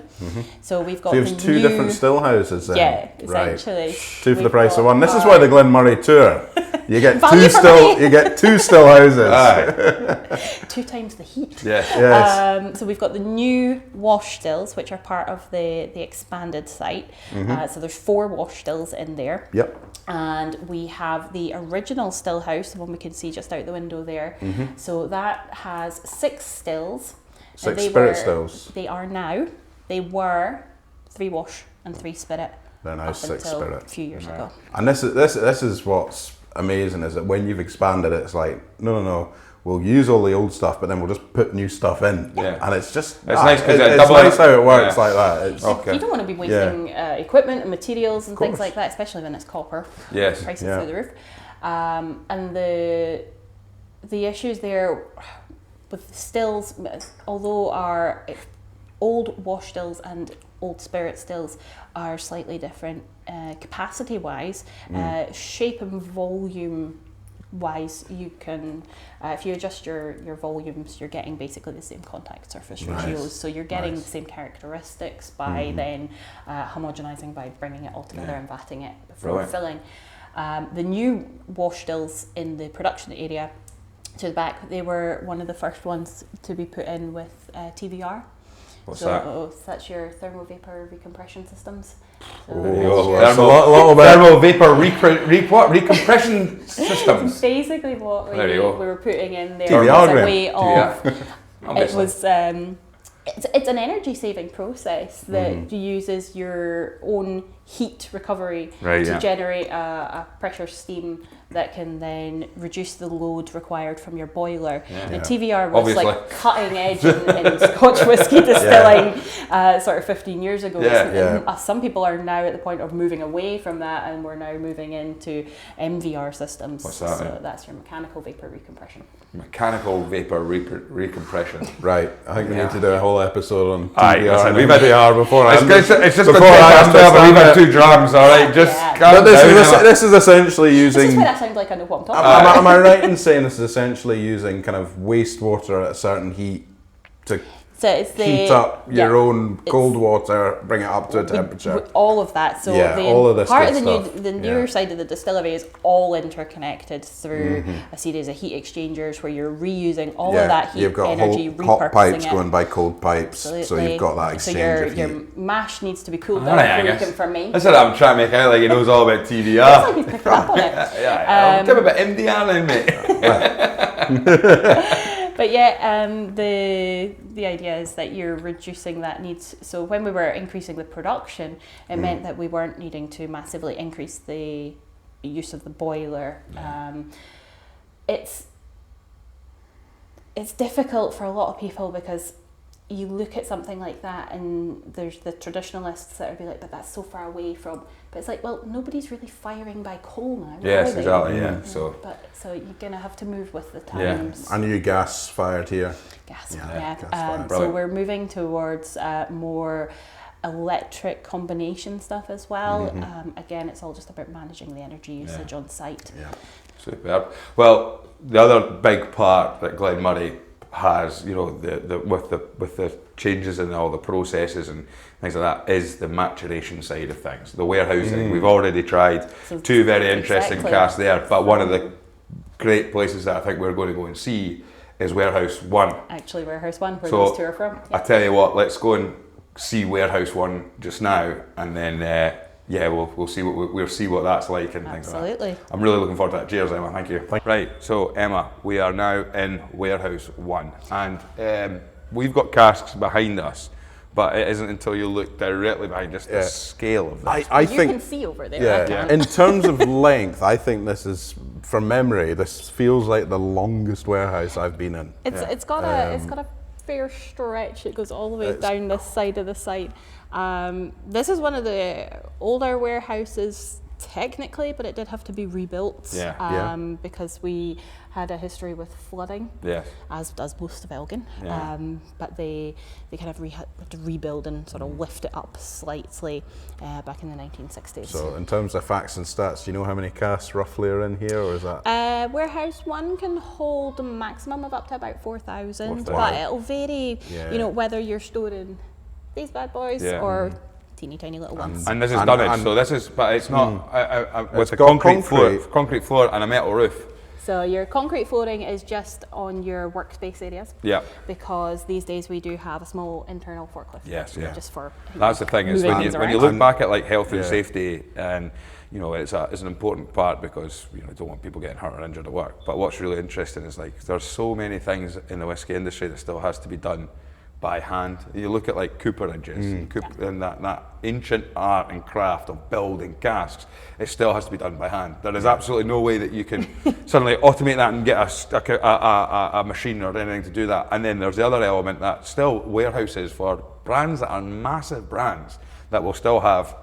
So we've got you have 2 different still houses then? Yeah, essentially. Right. 2 for the price of 1. This is why the Glen Moray tour. You get 2 still houses. 2 times the heat. Yes. So we've got the new wash stills, which are part of the expanded site. So there's 4 wash stills in there. Yep. And we have the original still house, the one we can see just out the window there. So that has 6 stills. 6 spirit stills. They are now. They were 3 wash and 3 spirit. They're now 6 spirit. A few years ago. And this is what's amazing, is that when you've expanded it, it's like no. We'll use all the old stuff, but then we'll just put new stuff in. Yeah. And it's just nice because it's nice how it works like that. It's, You don't want to be wasting equipment and materials and things like that, especially when it's copper. Yes. Prices through the roof. And the issues there with stills, although our old wash stills and old spirit stills are slightly different capacity wise, shape and volume wise, you can if you adjust your volumes, you're getting basically the same contact surface ratios, so you're getting the same characteristics by then homogenizing by bringing it all together and vatting it before filling. The new wash stills in the production area to the back, they were one of the first ones to be put in with TVR. What's that? That's your thermal vapor recompression systems. Thermal vapor recompression systems. Basically, what we were putting in there TVR was a way of. It was. It's an energy saving process that uses your own heat recovery to generate a pressure steam that can then reduce the load required from your boiler. And TVR was like cutting edge in Scotch whisky distilling sort of 15 years ago. Some people are now at the point of moving away from that, and we're now moving into MVR systems. What's that? So that's your mechanical vapor recompression. Mechanical vapor recompression. Right. I think we need to do a whole episode on TVR. We've had TVR before. It's just we've had 2 drams, all right. This is essentially using. This is where I sound like I know what I'm talking about. Am I right in saying this is essentially using kind of wastewater at a certain heat to heat up your own cold water, bring it up to a temperature? All of that. So all of this part of the newer side of the distillery is all interconnected through a series of heat exchangers where you're reusing all of that heat you've got energy, hot pipes going by cold pipes. Absolutely. So you've got that exchange of heat. Your mash needs to be cooled down before you can ferment. That's what I'm trying to make out like he knows all about TVR. That's like he's picking up on it. Tell me about MDR then, mate. But the idea is that you're reducing that need. So when we were increasing the production, it meant that we weren't needing to massively increase the use of the boiler. it's difficult for a lot of people because you look at something like that and there's the traditionalists that would be like, but that's so far away from, but it's like, well, nobody's really firing by coal now. Yes, are they? exactly, yeah. So you're going to have to move with the times. And you gas fired here? Gas, gas so Brilliant. we're moving towards more electric combination stuff as well. Again, it's all just about managing the energy usage on site. Yeah. Superb. Well, the other big part that Glen Moray has, you know, with the changes in all the processes and things like that, is the maturation side of things. The warehousing. We've already tried two very interesting casks there, but one of the great places that I think we're going to go and see is Warehouse 1. Actually, Warehouse 1, where those two are from. I tell you what, let's go and see Warehouse 1 just now, and then we'll see what that's like and things like that. I'm really looking forward to that. Cheers, Emma. Thank you. Right, so Emma, we are now in Warehouse 1, and we've got casks behind us, but it isn't until you look directly behind us the scale of this. I think you can see over there. Yeah. In terms of length, I think this is, from memory, this feels like the longest warehouse I've been in. It's got a fair stretch. It goes all the way down this side of the site. This is one of the older warehouses technically, but it did have to be rebuilt because we had a history with flooding, as does most of Elgin. But they kind of had to rebuild and sort of lift it up slightly back in the 1960s. So in terms of facts and stats, do you know how many casks roughly are in here, or is that? Warehouse 1 can hold a maximum of up to about 4,000, but it'll vary, you know, whether you're storing these bad boys or teeny tiny little ones. And this is dunnage, so this is, but it's not with a concrete floor and a metal roof. So your concrete flooring is just on your workspace areas. Yeah. Because these days we do have a small internal forklift. Yes, yeah. Just for that's the thing, is when you look back at like health and safety, and you know, it's an important part because you know, you don't want people getting hurt or injured at work. But what's really interesting is like there's so many things in the whiskey industry that still has to be done by hand. You look at like cooperages and that ancient art and craft of building casks, it still has to be done by hand. There is absolutely no way that you can suddenly automate that and get a machine or anything to do that. And then there's the other element that still warehouses for brands that are massive brands that will still have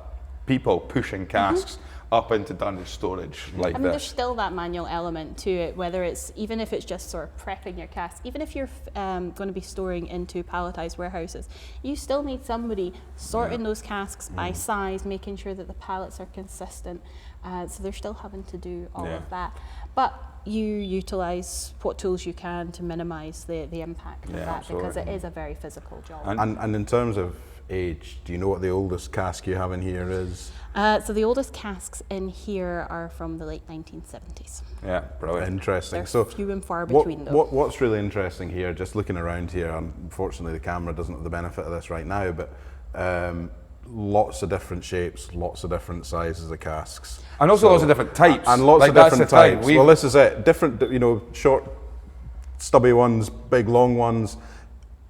people pushing casks up into dunnage storage like this. There's still that manual element to it, whether it's, even if it's just sort of prepping your cask, even if you're going to be storing into palletized warehouses, you still need somebody sorting those casks by size, making sure that the pallets are consistent. So they're still having to do all of that. But you utilise what tools you can to minimise the impact of that, because it is a very physical job. And in terms of age, do you know what the oldest cask you have in here is? So the oldest casks in here are from the late 1970s. Yeah, brilliant. Interesting. They're so few and far between though. What's really interesting here, just looking around here, unfortunately the camera doesn't have the benefit of this right now, but lots of different shapes, lots of different sizes of casks. And also lots of different types. And lots of different types. Well, this is it. Different, you know, short, stubby ones, big, long ones.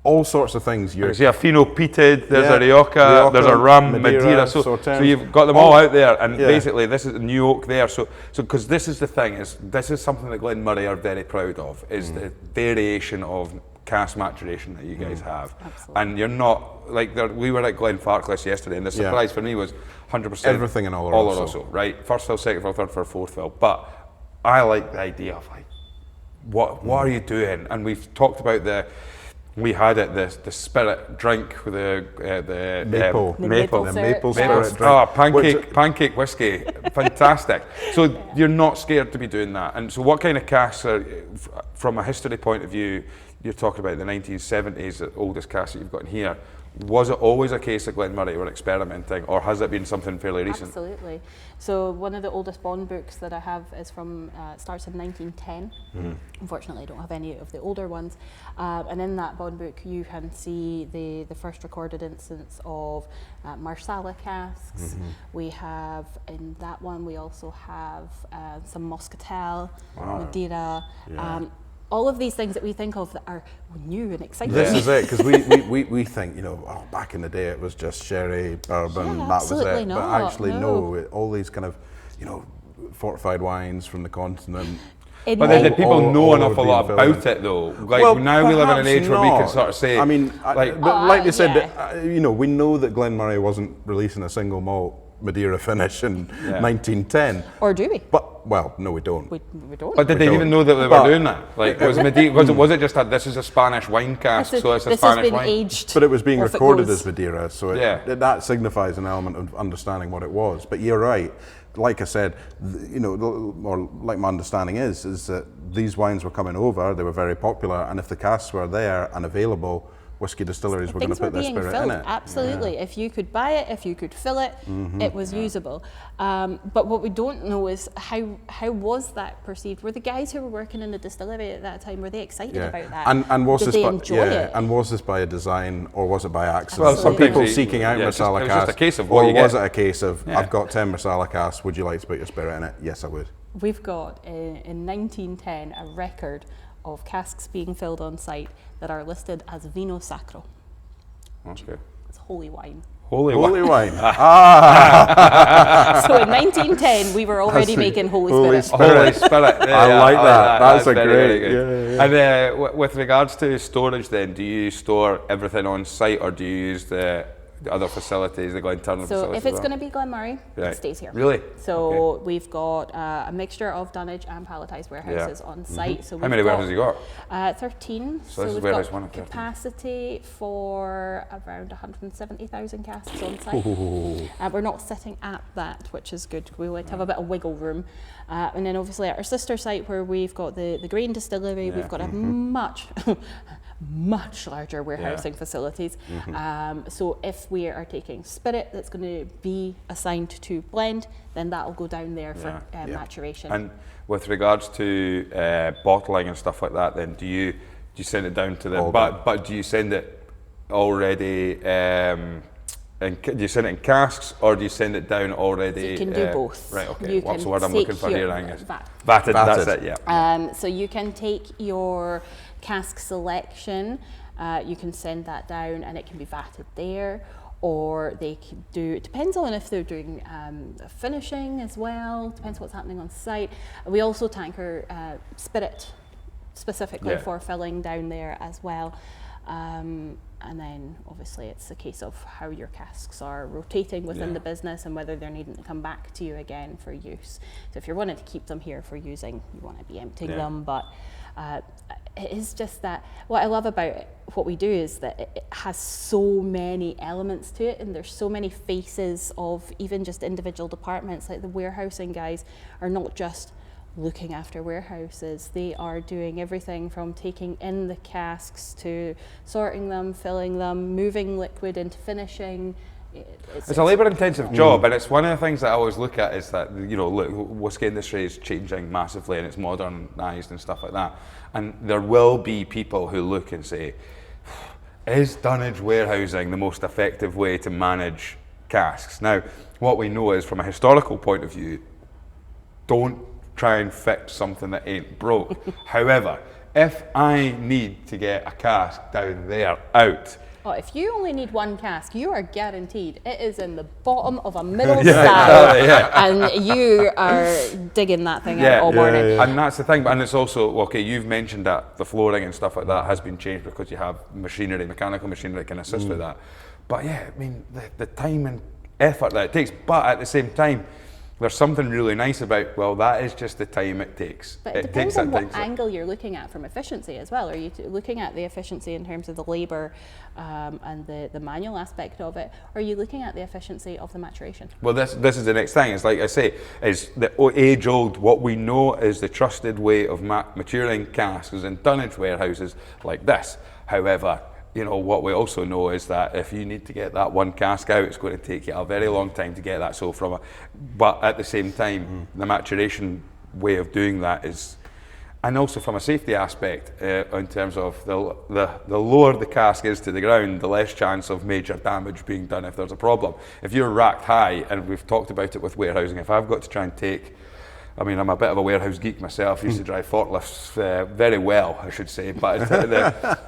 All sorts of things. There's a Fino peated, there's a Rioja, there's a Rum, Madeira. So you've got them all out there, and basically this is New Oak there. So because this is the thing, is this is something that Glen Moray are very proud of, is the variation of cask maturation that you guys have. Absolutely. And you're not like we were at Glen Farkless yesterday, and the surprise for me was 100% everything in Oloroso. Right? First fill, second fill, third fill, fourth fill. But I like the idea of like what are you doing? And we've talked about we had it the spirit drink with the maple spirit drink. Oh, pancake whiskey, fantastic. So you're not scared to be doing that. And so what kind of casks are, from a history point of view, you're talking about the 1970s, the oldest cask that you've got in here. Was it always a case that Glen Moray were experimenting, or has it been something fairly recent? Absolutely. So one of the oldest bond books that I have is from, starts in 1910. Unfortunately, I don't have any of the older ones. And in that bond book, you can see the first recorded instance of Marsala casks. We have, in that one, we also have some Moscatel, Madeira, all of these things that we think of that are new and exciting. This is it, because we think, you know, back in the day it was just sherry, bourbon, that was it. Not. But actually, no, all these kind of, you know, fortified wines from the continent. But then did people know an awful lot being about filled it though? Like Well, now we live in an age where we can perhaps sort of say, I mean, like, but like you said, yeah. you know, we know that Glen Moray wasn't releasing a single malt Madeira finish in 1910. Or do we? But, well, no, we don't. We don't. but did they don't. even know that they But- were doing that? Like, was it just that this is a Spanish wine cask, so it's a this Spanish has been wine? aged. But it was being off it recorded goes. as Madeira, so Yeah. that signifies an element of understanding what it was. But you're right. Like I said, you know, or like my understanding is that these wines were coming over, they were very popular, and if the casks were there and available, whiskey distilleries were going to Things were put their being spirit filled, in it. absolutely. If you could buy it, if you could fill it, it was usable. But what we don't know is how was that perceived? Were the guys who were working in the distillery at that time, were they excited about that? And was Did this they by, enjoy it? And was this by a design or was it by accident? Well, Some sometimes people you- seeking out yeah, Marsala it was just a casks, case of what or you was get. it a case of Yeah. I've got 10 Marsala casks, would you like to put your spirit in it? Yes, I would. We've got in 1910 a record of casks being filled on site that are listed as vino sacro. Okay. It's holy wine. Holy Holy wine. wine. Ah, So in 1910 we were already That's making holy Holy spirit. Spirit. Holy Spirit. Yeah, I like that. That's a very, great- very good. yeah. And with regards to storage then, do you store everything on site or do you use the other facilities, the Glenturn So facilities? if it's going to be Glen Moray, Right. it stays here. Really? So we've got a mixture of dunnage and palletised warehouses on site. So How many warehouses you got? 13. So this is we've warehouse got 1 of 13. capacity for around 170,000 casks on site. We're not sitting at that, which is good. We like to have a bit of wiggle room. And then obviously at our sister site where we've got the grain distillery, we've got a much larger warehousing facilities. So if we are taking spirit that's going to be assigned to blend, then that will go down there for maturation. And with regards to bottling and stuff like that, then do you send it down to the but do you send it already? Do you send it in casks or do you send it down already? So you can do both. Right. Okay. You What's can the word I'm take looking for your- here, Angus? Vatted. Vatted. That's it. Yeah. So you can take your cask selection, you can send that down and it can be vatted there, or they can do, it depends on if they're doing finishing as well, depends what's happening on site. We also tanker spirit specifically for filling down there as well. And then obviously it's a case of how your casks are rotating within the business and whether they're needing to come back to you again for use. So if you're wanting to keep them here for using, you want to be emptying them, but it is just that what I love about what we do is that it has so many elements to it, and there's so many faces of even just individual departments. Like the warehousing guys are not just looking after warehouses, they are doing everything from taking in the casks to sorting them, filling them, moving liquid into finishing. It's a labour-intensive job, and it's one of the things that I always look at is that, you know, look, whisky industry is changing massively and it's modernised and stuff like that. And there will be people who look and say, is dunnage warehousing the most effective way to manage casks? Now, what we know is from a historical point of view, don't try and fix something that ain't broke. However, if I need to get a cask down there out, oh, if you only need one cask, you are guaranteed it is in the bottom of a middle cellar, and you are digging that thing out all morning. And that's the thing. And it's also, okay, you've mentioned that the flooring and stuff like that has been changed because you have machinery, mechanical machinery that can assist with that. But yeah, I mean, the time and effort that it takes, but at the same time, there's something really nice about, well, that is just the time it takes. But it depends on what angle you're looking at from efficiency as well. Are you looking at the efficiency in terms of the labour and the manual aspect of it? Or are you looking at the efficiency of the maturation? Well, this is the next thing. It's like I say, is the age-old, what we know is the trusted way of maturing casks is in dunnage warehouses like this. However, you know, what we also know is that if you need to get that one cask out, it's going to take you a very long time to get that. So but at the same time, the maturation way of doing that is, and also from a safety aspect, in terms of the lower the cask is to the ground, the less chance of major damage being done if there's a problem. If you're racked high, and we've talked about it with warehousing, if I've got to try and take, I mean, I'm a bit of a warehouse geek myself. Used to drive forklifts very well, I should say. But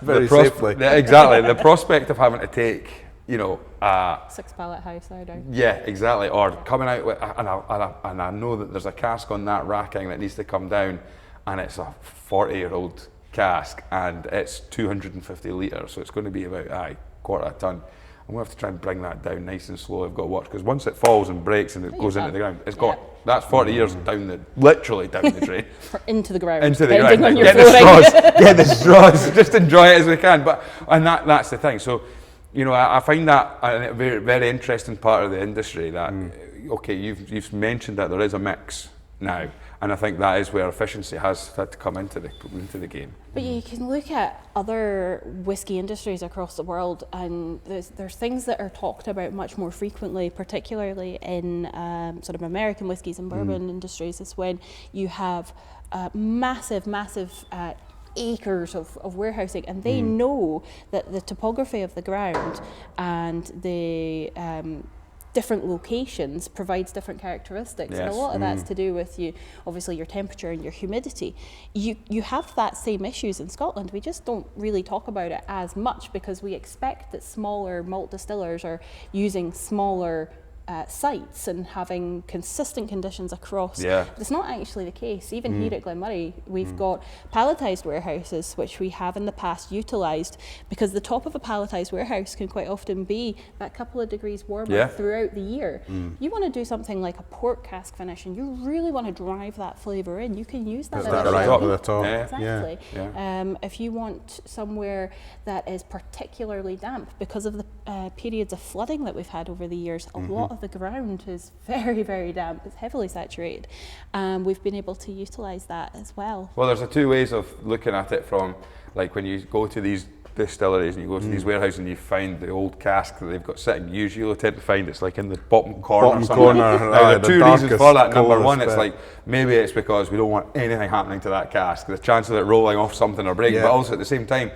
Very safely. Exactly. The prospect of having to take, you know, 6-pallet house down. yeah, exactly. Or coming out with, and I know that there's a cask on that racking that needs to come down, and it's a 40-year-old cask, and it's 250 litres, so it's going to be about quarter of a tonne. I'm going to have to try and bring that down nice and slow. I've got to watch, because once it falls and breaks and it goes into the ground, it's got, that's 40 years literally down the drain. Into the ground. Into the ground. On your Get the straws. Get the straws. Just enjoy it as we can. And that's the thing. So, you know, I find that a very, very interesting part of the industry that, okay, you've mentioned that there is a mix now. And I think that is where efficiency has had to come into the game. But you can look at other whiskey industries across the world, and there's things that are talked about much more frequently, particularly in sort of American whiskies and bourbon industries, is when you have massive acres of warehousing, and they know that the topography of the ground and the different locations provides different characteristics, and a lot of that's to do with obviously your temperature and your humidity. You have that same issues in Scotland. We just don't really talk about it as much because we expect that smaller malt distillers are using smaller sites and having consistent conditions across. But it's not actually the case. Even here at Glen Moray, we've got palletised warehouses, which we have in the past utilised, because the top of a palletised warehouse can quite often be that couple of degrees warmer throughout the year. You want to do something like a port cask finish, and you really want to drive that flavour in. You can use that. Right up to the top. Exactly. If you want somewhere that is particularly damp, because of the periods of flooding that we've had over the years, a lot of the ground is very, very damp. It's heavily saturated. We've been able to utilise that as well. Well, there's two ways of looking at it from, like, when you go to these distilleries and you go to these warehouses and you find the old cask that they've got sitting, usually you'll tend to find it's like in the bottom corner. Now, there are two reasons for that. Number one, it's like, maybe it's because we don't want anything happening to that cask, the chance of it rolling off something or breaking, but also at the same time,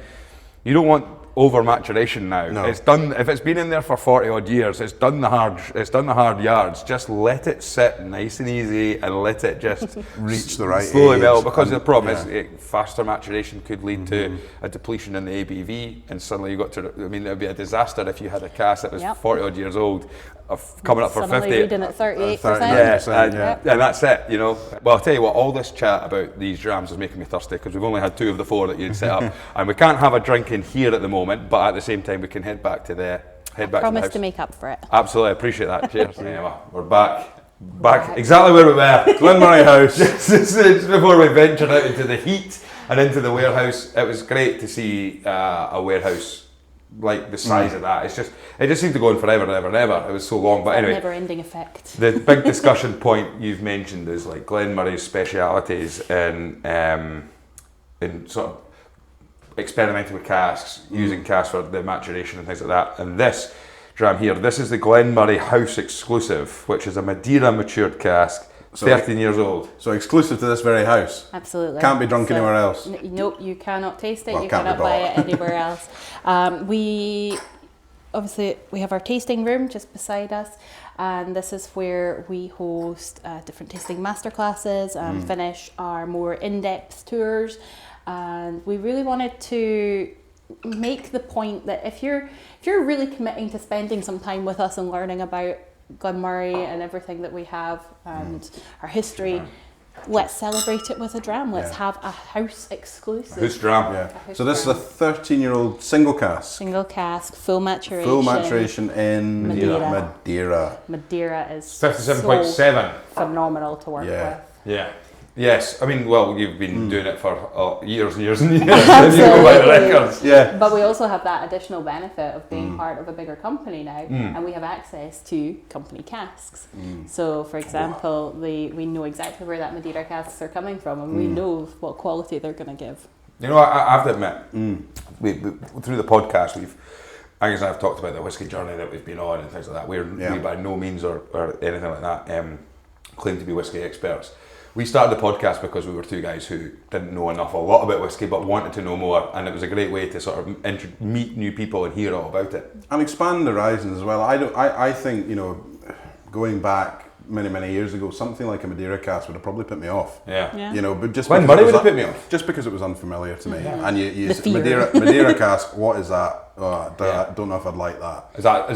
you don't want over maturation now. No. It's done. If it's been in there for 40 odd years, it's done the hard yards. Just let it sit nice and easy and let it just reach the right slowly age. build. Because the problem is faster maturation could lead to a depletion in the ABV, and suddenly you got to. I mean, it would be a disaster if you had a cask that was 40 odd years old, coming up for suddenly 50. reading at 38%. And that's it. You know. Well, I'll tell you what. All this chat about these drams is making me thirsty, because we've only had 2 of the 4 that you'd set up, and we can't have a drink in here at the moment. But at the same time, we can head back to the promise to make up for it. Absolutely, I appreciate that. Cheers, Emma. We're back exactly where we were. Glen Moray House. Just before we ventured out into the heat and into the warehouse, it was great to see a warehouse like the size of that. It just seemed to go on forever and ever and ever. It was so long, but anyway. Never-ending effect. The big discussion point you've mentioned is like Glen Moray's specialities in sort of experimenting with casks, using casks for the maturation and things like that. And this dram here, this is the Glen Moray House exclusive, which is a Madeira matured cask, 13 years old. So exclusive to this very house. Absolutely. Can't be drunk anywhere else. Nope, you cannot taste it. Well, you cannot buy it anywhere else. We have our tasting room just beside us, and this is where we host different tasting masterclasses and finish our more in-depth tours. And we really wanted to make the point that if you're really committing to spending some time with us and learning about Glen Moray and everything that we have and our history, let's celebrate it with a dram. Let's have a house exclusive. House dram. So this is a 13-year-old single cask. Single cask, full maturation. Full maturation in Madeira. Madeira is 57.7. phenomenal to work with. Yeah. Yes, I mean, well, you've been doing it for years and years and years. Absolutely. You go by the records. Yeah. But we also have that additional benefit of being part of a bigger company now, and we have access to company casks. So, for example, we know exactly where that Madeira casks are coming from, and we know what quality they're going to give. You know, I have to admit, we through the podcast, Angus and I have talked about the whiskey journey that we've been on and things like that. We by no means or anything like that claim to be whiskey experts. We started the podcast because we were 2 guys who didn't know a lot about whiskey but wanted to know more, and it was a great way to sort of meet new people and hear all about it. And expand the horizons as well. I think, you know, going back many years ago, something like a Madeira cask would have probably put me off. Yeah. You know, but just Glen Moray would have put me off. Just because it was unfamiliar to me. Yeah. And you Madeira cask, what is that? I don't know if I'd like that. Is that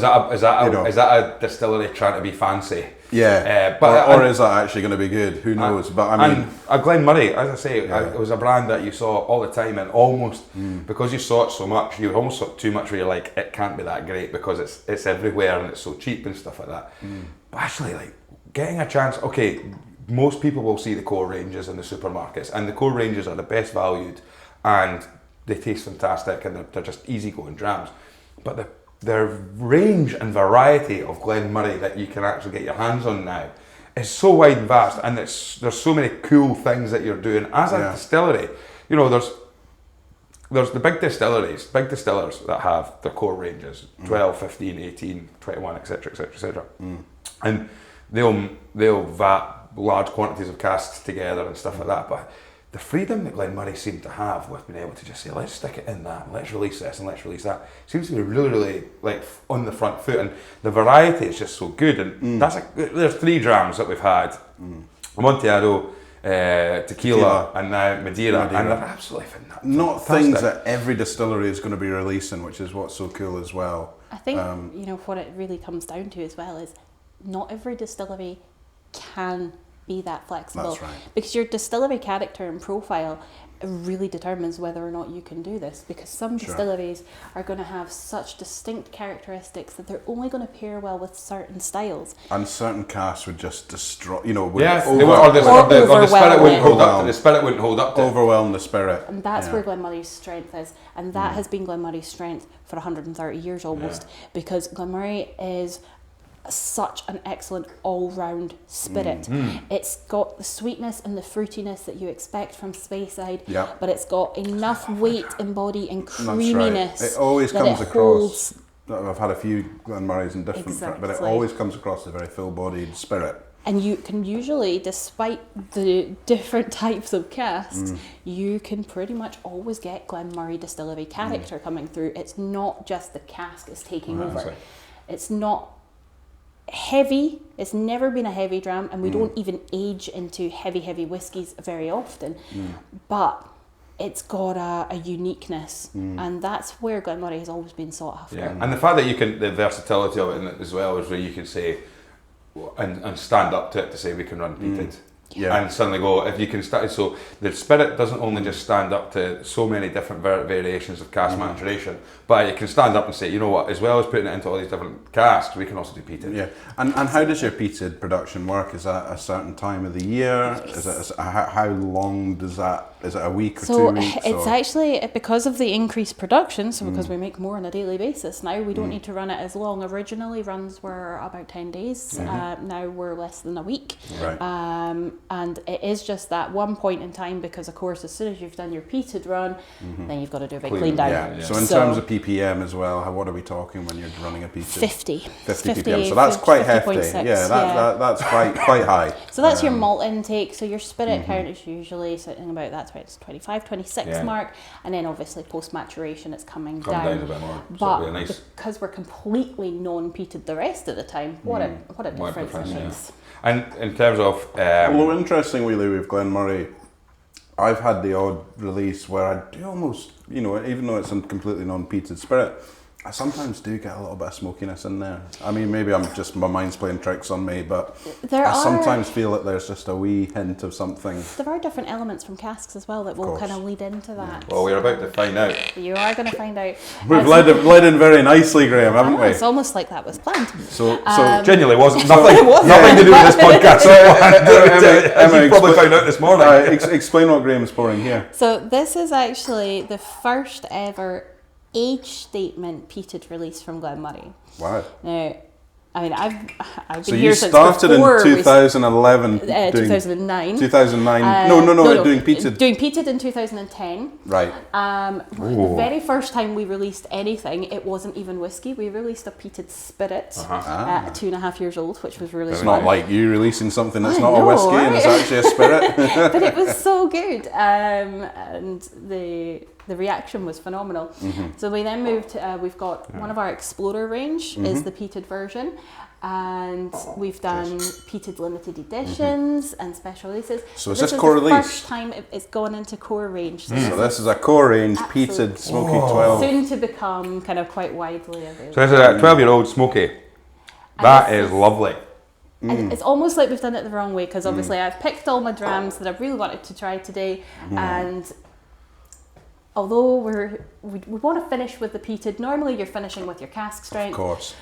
a distillery trying to be fancy? Yeah, or is that actually going to be good? Who knows? But I mean, Glen Moray, as I say, it was a brand that you saw all the time, and almost because you saw it so much, you almost saw it too much. Where you're like, it can't be that great because it's everywhere and it's so cheap and stuff like that. But actually, like getting a chance. Okay, most people will see the core ranges in the supermarkets, and the core ranges are the best valued, and they taste fantastic, and they're just easygoing drams. But the range and variety of Glen Moray that you can actually get your hands on now is so wide and vast, and there's so many cool things that you're doing as a distillery. You know, there's the big distillers that have their core ranges, 12, 15, 18, 21, etc., etc., etc. And they'll vat large quantities of casks together and stuff like that, but the freedom that Glen Moray seemed to have with being able to just say, let's stick it in that, let's release this and let's release that, seems to be really, really like on the front foot, and the variety is just so good. And there's 3 drams that we've had: Amontillado, tequila, and now Madeira, and they're absolutely fantastic. Not things that every distillery is going to be releasing, which is what's so cool as well. I think what it really comes down to as well is not every distillery can be that flexible. That's right. Because your distillery character and profile really determines whether or not you can do this, because some distilleries are going to have such distinct characteristics that they're only going to pair well with certain styles. And certain casks would just destroy, or the spirit wouldn't hold up. The spirit wouldn't hold up. Overwhelm the spirit. And that's where Glen Moray's strength is, and that has been Glen Moray's strength for 130 years almost, because Glen Moray is such an excellent all-round spirit. It's got the sweetness and the fruitiness that you expect from Speyside, but it's got enough weight in body and creaminess. Right. It always comes across. I've had a few Glen Morays in different, but it always comes across a very full-bodied spirit. And you can usually, despite the different types of casks, you can pretty much always get Glen Moray Distillery character coming through. It's not just the cask is taking over. It's not heavy. It's never been a heavy dram, and we don't even age into heavy whiskies very often. But it's got a uniqueness, and that's where Glen Moray has always been sought after. Yeah, and the fact that the versatility of it as well is where you can say and stand up to it to say we can run peated. And suddenly go, if you can start, so the spirit doesn't only just stand up to so many different variations of cask maturation, but you can stand up and say, you know what, as well as putting it into all these different casks, we can also do peated. Yeah, and how does your peated production work? Is that a certain time of the year? How long does that? Is it a week or 2 weeks? So it's actually, because of the increased production, so because we make more on a daily basis now, we don't need to run it as long. Originally runs were about 10 days, now we're less than a week. Right. And it is just that one point in time, because of course as soon as you've done your peated run, then you've got to do a big clean down. Yeah. So in terms of ppm as well, what are we talking when you're running a peated? 50 ppm, so that's quite hefty. That's quite high. So that's your malt intake, so your spirit count is usually sitting about, that's where it's 25, 26 mark, and then obviously post maturation it's coming down a bit more. But because we're completely non-peated the rest of the time, what a difference it makes. And in terms of although interestingly with Glen Moray, I've had the odd release where I do almost, even though it's a completely non-peated spirit, I sometimes do get a little bit of smokiness in there. I mean, maybe my mind's playing tricks on me, but I sometimes feel that there's just a wee hint of something. There are different elements from casks as well that will kind of lead into that. Well, we're about to find out. You are going to find out. We've led in very nicely, Graham, haven't we? It's almost like that was planned. So genuinely wasn't nothing to do with this podcast. Emma, you probably found out this morning. Explain what Graham's pouring here. So this is actually the first ever age statement peated release from Glen Moray. Wow. Now, I mean, I've been so here you since started in 2011. 2009. 2009. No, doing peated. Doing peated in 2010. Right. The very first time we released anything, it wasn't even whiskey. We released a peated spirit at 2.5 years old, which was really It's not like you releasing something that's not a whiskey and it's actually a spirit. But it was so good. And the reaction was phenomenal. So we then moved, we've got one of our Explorer range is the peated version. And we've done peated limited editions and special releases. So is this core release? This is the first time it's gone into core range. So this is a core range, peated, smoky 12. Soon to become kind of quite widely available. So this is a 12-year-old smoky. That is lovely. And it's almost like we've done it the wrong way, because obviously I've picked all my drams that I really wanted to try today, and although we want to finish with the peated, normally you're finishing with your cask strength. Of course.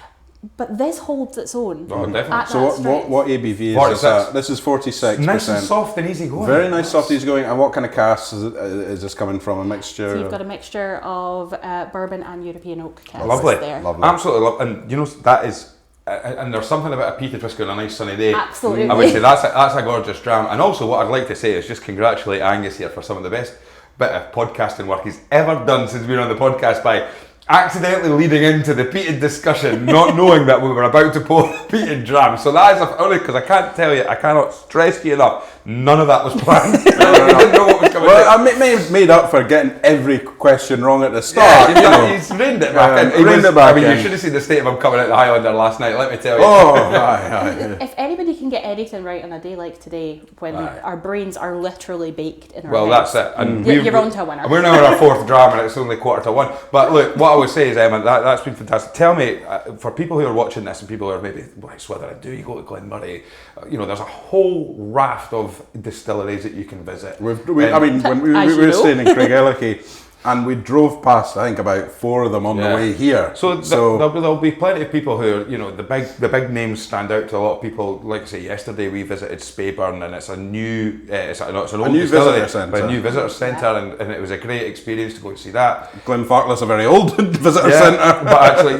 But this holds its own. Oh, definitely. So what ABV is 46. this? This is 46%. Nice and soft and easy going. Very nice, soft, easy going. And what kind of casks is this coming from? A mixture? So you've got a mixture of bourbon and European oak casks Lovely. there. Lovely. Absolutely love. And you know, that is, and there's something about a peated whiskey on a nice sunny day. Absolutely. I would say that's a gorgeous dram. And also what I'd like to say is just congratulate Angus here for some of the best bit of podcasting work he's ever done since being on the podcast by accidentally leading into the peated discussion, not knowing that we were about to pour peated dram. So that is only because I can't tell you, I cannot stress to you enough, none of that was planned. We didn't know what was coming Well, I may have made up for getting every question wrong at the start. He's reined it back in. I mean, you should have seen the state of him coming out the Highlander last night, let me tell you. Oh, aye. If anybody can get anything right on a day like today, when our brains are literally baked in our Well, heads, that's it. And you're on to a winner. We're now on our fourth dram and it's only 1:45. But look, what I would say is, Emma, that's been fantastic. Tell me, for people who are watching this and people who are maybe, right, so whether I do, you go to Glen Moray, there's a whole raft of distilleries that you can visit. When we were staying in Craigellachie, and we drove past, I think, about 4 of them on the way here. So there'll be plenty of people who are, the big names stand out to a lot of people. Like I say, yesterday we visited Speyburn, and it's a new, it's an old new distillery, visitor centre. but a new visitor centre, and it was a great experience to go and see that. Glenfarclas, a very old visitor centre. But actually,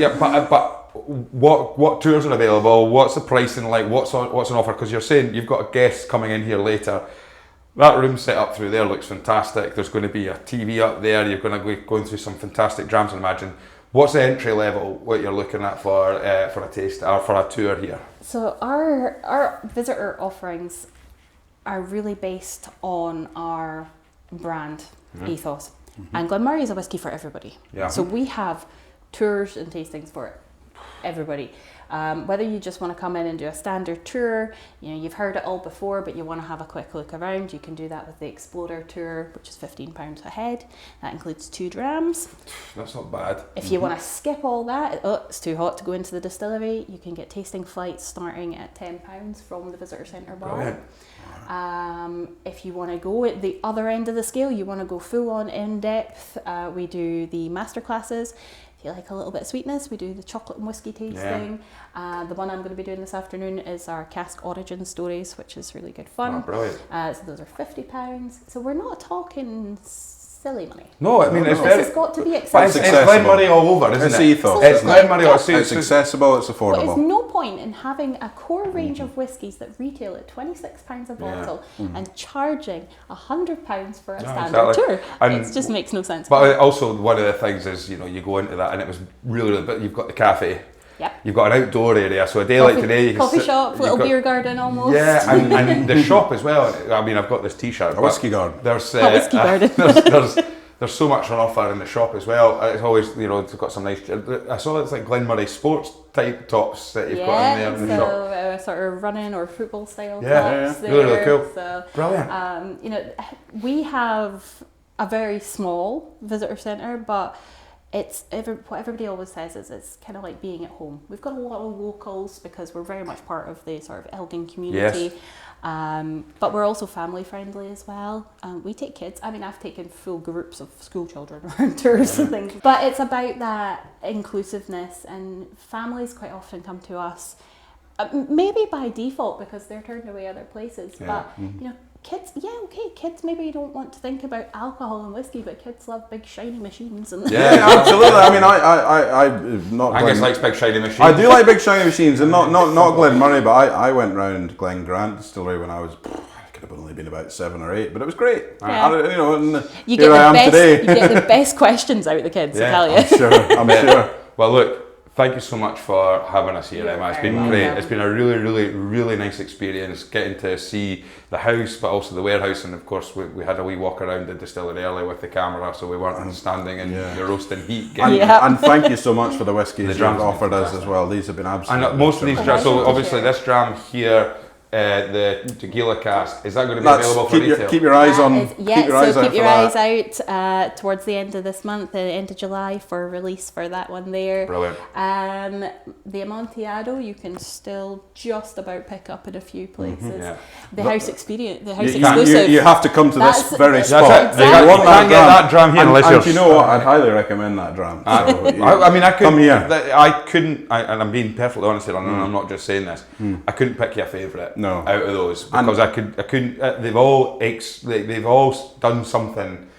but what tours are available? What's the pricing like? What's on offer? Because you're saying you've got a guest coming in here later. That room set up through there looks fantastic. There's going to be a TV up there. You're going to be going through some fantastic drams, I imagine. What's the entry level, what you're looking at for a taste or for a tour here? So our visitor offerings are really based on our brand ethos. And Glen Moray is a whiskey for everybody. Yeah. So we have tours and tastings for everybody. Whether you just want to come in and do a standard tour, you've heard it all before, but you want to have a quick look around, you can do that with the Explorer tour, which is £15 a head. That includes 2 drams. That's not bad. If you want to skip all that, it's too hot to go into the distillery, you can get tasting flights starting at £10 from the visitor centre bar. If you want to go at the other end of the scale, you want to go full on in depth, we do the masterclasses. If you like a little bit of sweetness, we do the chocolate and whiskey tasting. The one I'm going to be doing this afternoon is our cask origin stories, which is really good fun. Oh, brilliant. So those are £50. So we're not talking silly money. No, I mean, it's this has got to be But it's accessible. Glen Moray all over, isn't it? Ethos. It's Glen Moray. It's accessible, it's affordable. But there's no point in having a core range of whiskies that retail at £26 a bottle and charging £100 for a standard tour. It just makes no sense. But also, one of the things is, you go into that and it was really, but you've got the cafe. Yep. You've got an outdoor area, so a day like today, you can coffee shop, little beer garden almost. Yeah, and the shop as well. I mean, I've got this T-shirt. A whiskey garden. There's a whiskey garden. There's so much on offer in the shop as well. It's always, it's got some nice. I saw it's like Glen Moray sports type tops that you've got in there in the shop. So sort of running or football style Yeah. tops there. Really cool. So, brilliant. We have a very small visitor centre, but what everybody always says is it's kind of like being at home. We've got a lot of locals because we're very much part of the sort of Elgin community. Yes. But we're also family friendly as well. We take kids. I mean, I've taken full groups of school children on tours and things. But it's about that inclusiveness, and families quite often come to us, maybe by default because they're turned away other places. Yeah. But kids, kids maybe don't want to think about alcohol and whiskey, but kids love big shiny machines. And Absolutely. I mean, I not. Angus likes big shiny machines. I do like big shiny machines, and not Glen Moray, but I went round Glen Grant Distillery when I was. I could have only been about 7 or 8, but it was great. Yeah. And you here I am today. You get the best questions out of the kids, I tell you. I'm sure. Well, look. thank you so much for having us here, Emma. It's been great. It's been a really, really, really nice experience getting to see the house, but also the warehouse. And of course, we had a wee walk around the distillery earlier with the camera, so we weren't standing in the roasting heat. And thank you so much for the whiskies you've drams offered us as well. These have been absolutely. And most of these drams, so obviously this dram here, the tequila cask, is that going to be available for retail? Keep your eyes on. Keep your eyes out towards the end of this month, the end of July, for release for that one there. Brilliant. The Amontillado you can still just about pick up in a few places. The house experience, the house exclusive. You have to come to this very spot. Exactly. You can't get that dram here unless you're. You know what? I'd highly recommend that dram. I mean, I couldn't. Come here. I couldn't. And I'm being perfectly honest here. I'm not just saying this. I couldn't pick you a favourite. No. Out of those, because I couldn't. They've all done something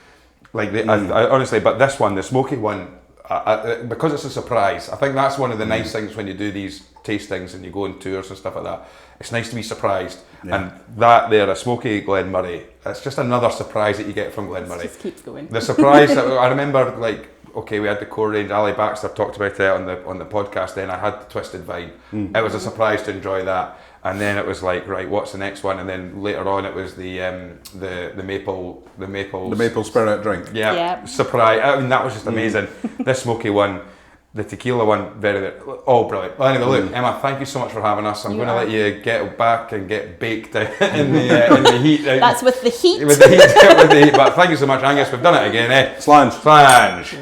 like I honestly. But this one, the smoky one, because it's a surprise. I think that's one of the nice things when you do these tastings and you go on tours and stuff like that. It's nice to be surprised, and that there, a smoky Glen Moray. It's just another surprise that you get from Glen Moray. It just keeps going. The surprise that I remember, like. Okay, we had the core range. Ali Baxter talked about it on the podcast. Then I had the Twisted Vine. It was a surprise to enjoy that, and then it was like, right, what's the next one? And then later on, it was the maple spirit drink. Yeah, surprise. I mean, that was just amazing. This smoky one, the tequila one, very, very brilliant. Well, anyway, look, Emma, thank you so much for having us. I'm going to let you get back and get baked in the heat. That's with the heat. With the heat, but thank you so much, Angus. We've done it again, eh? Slange.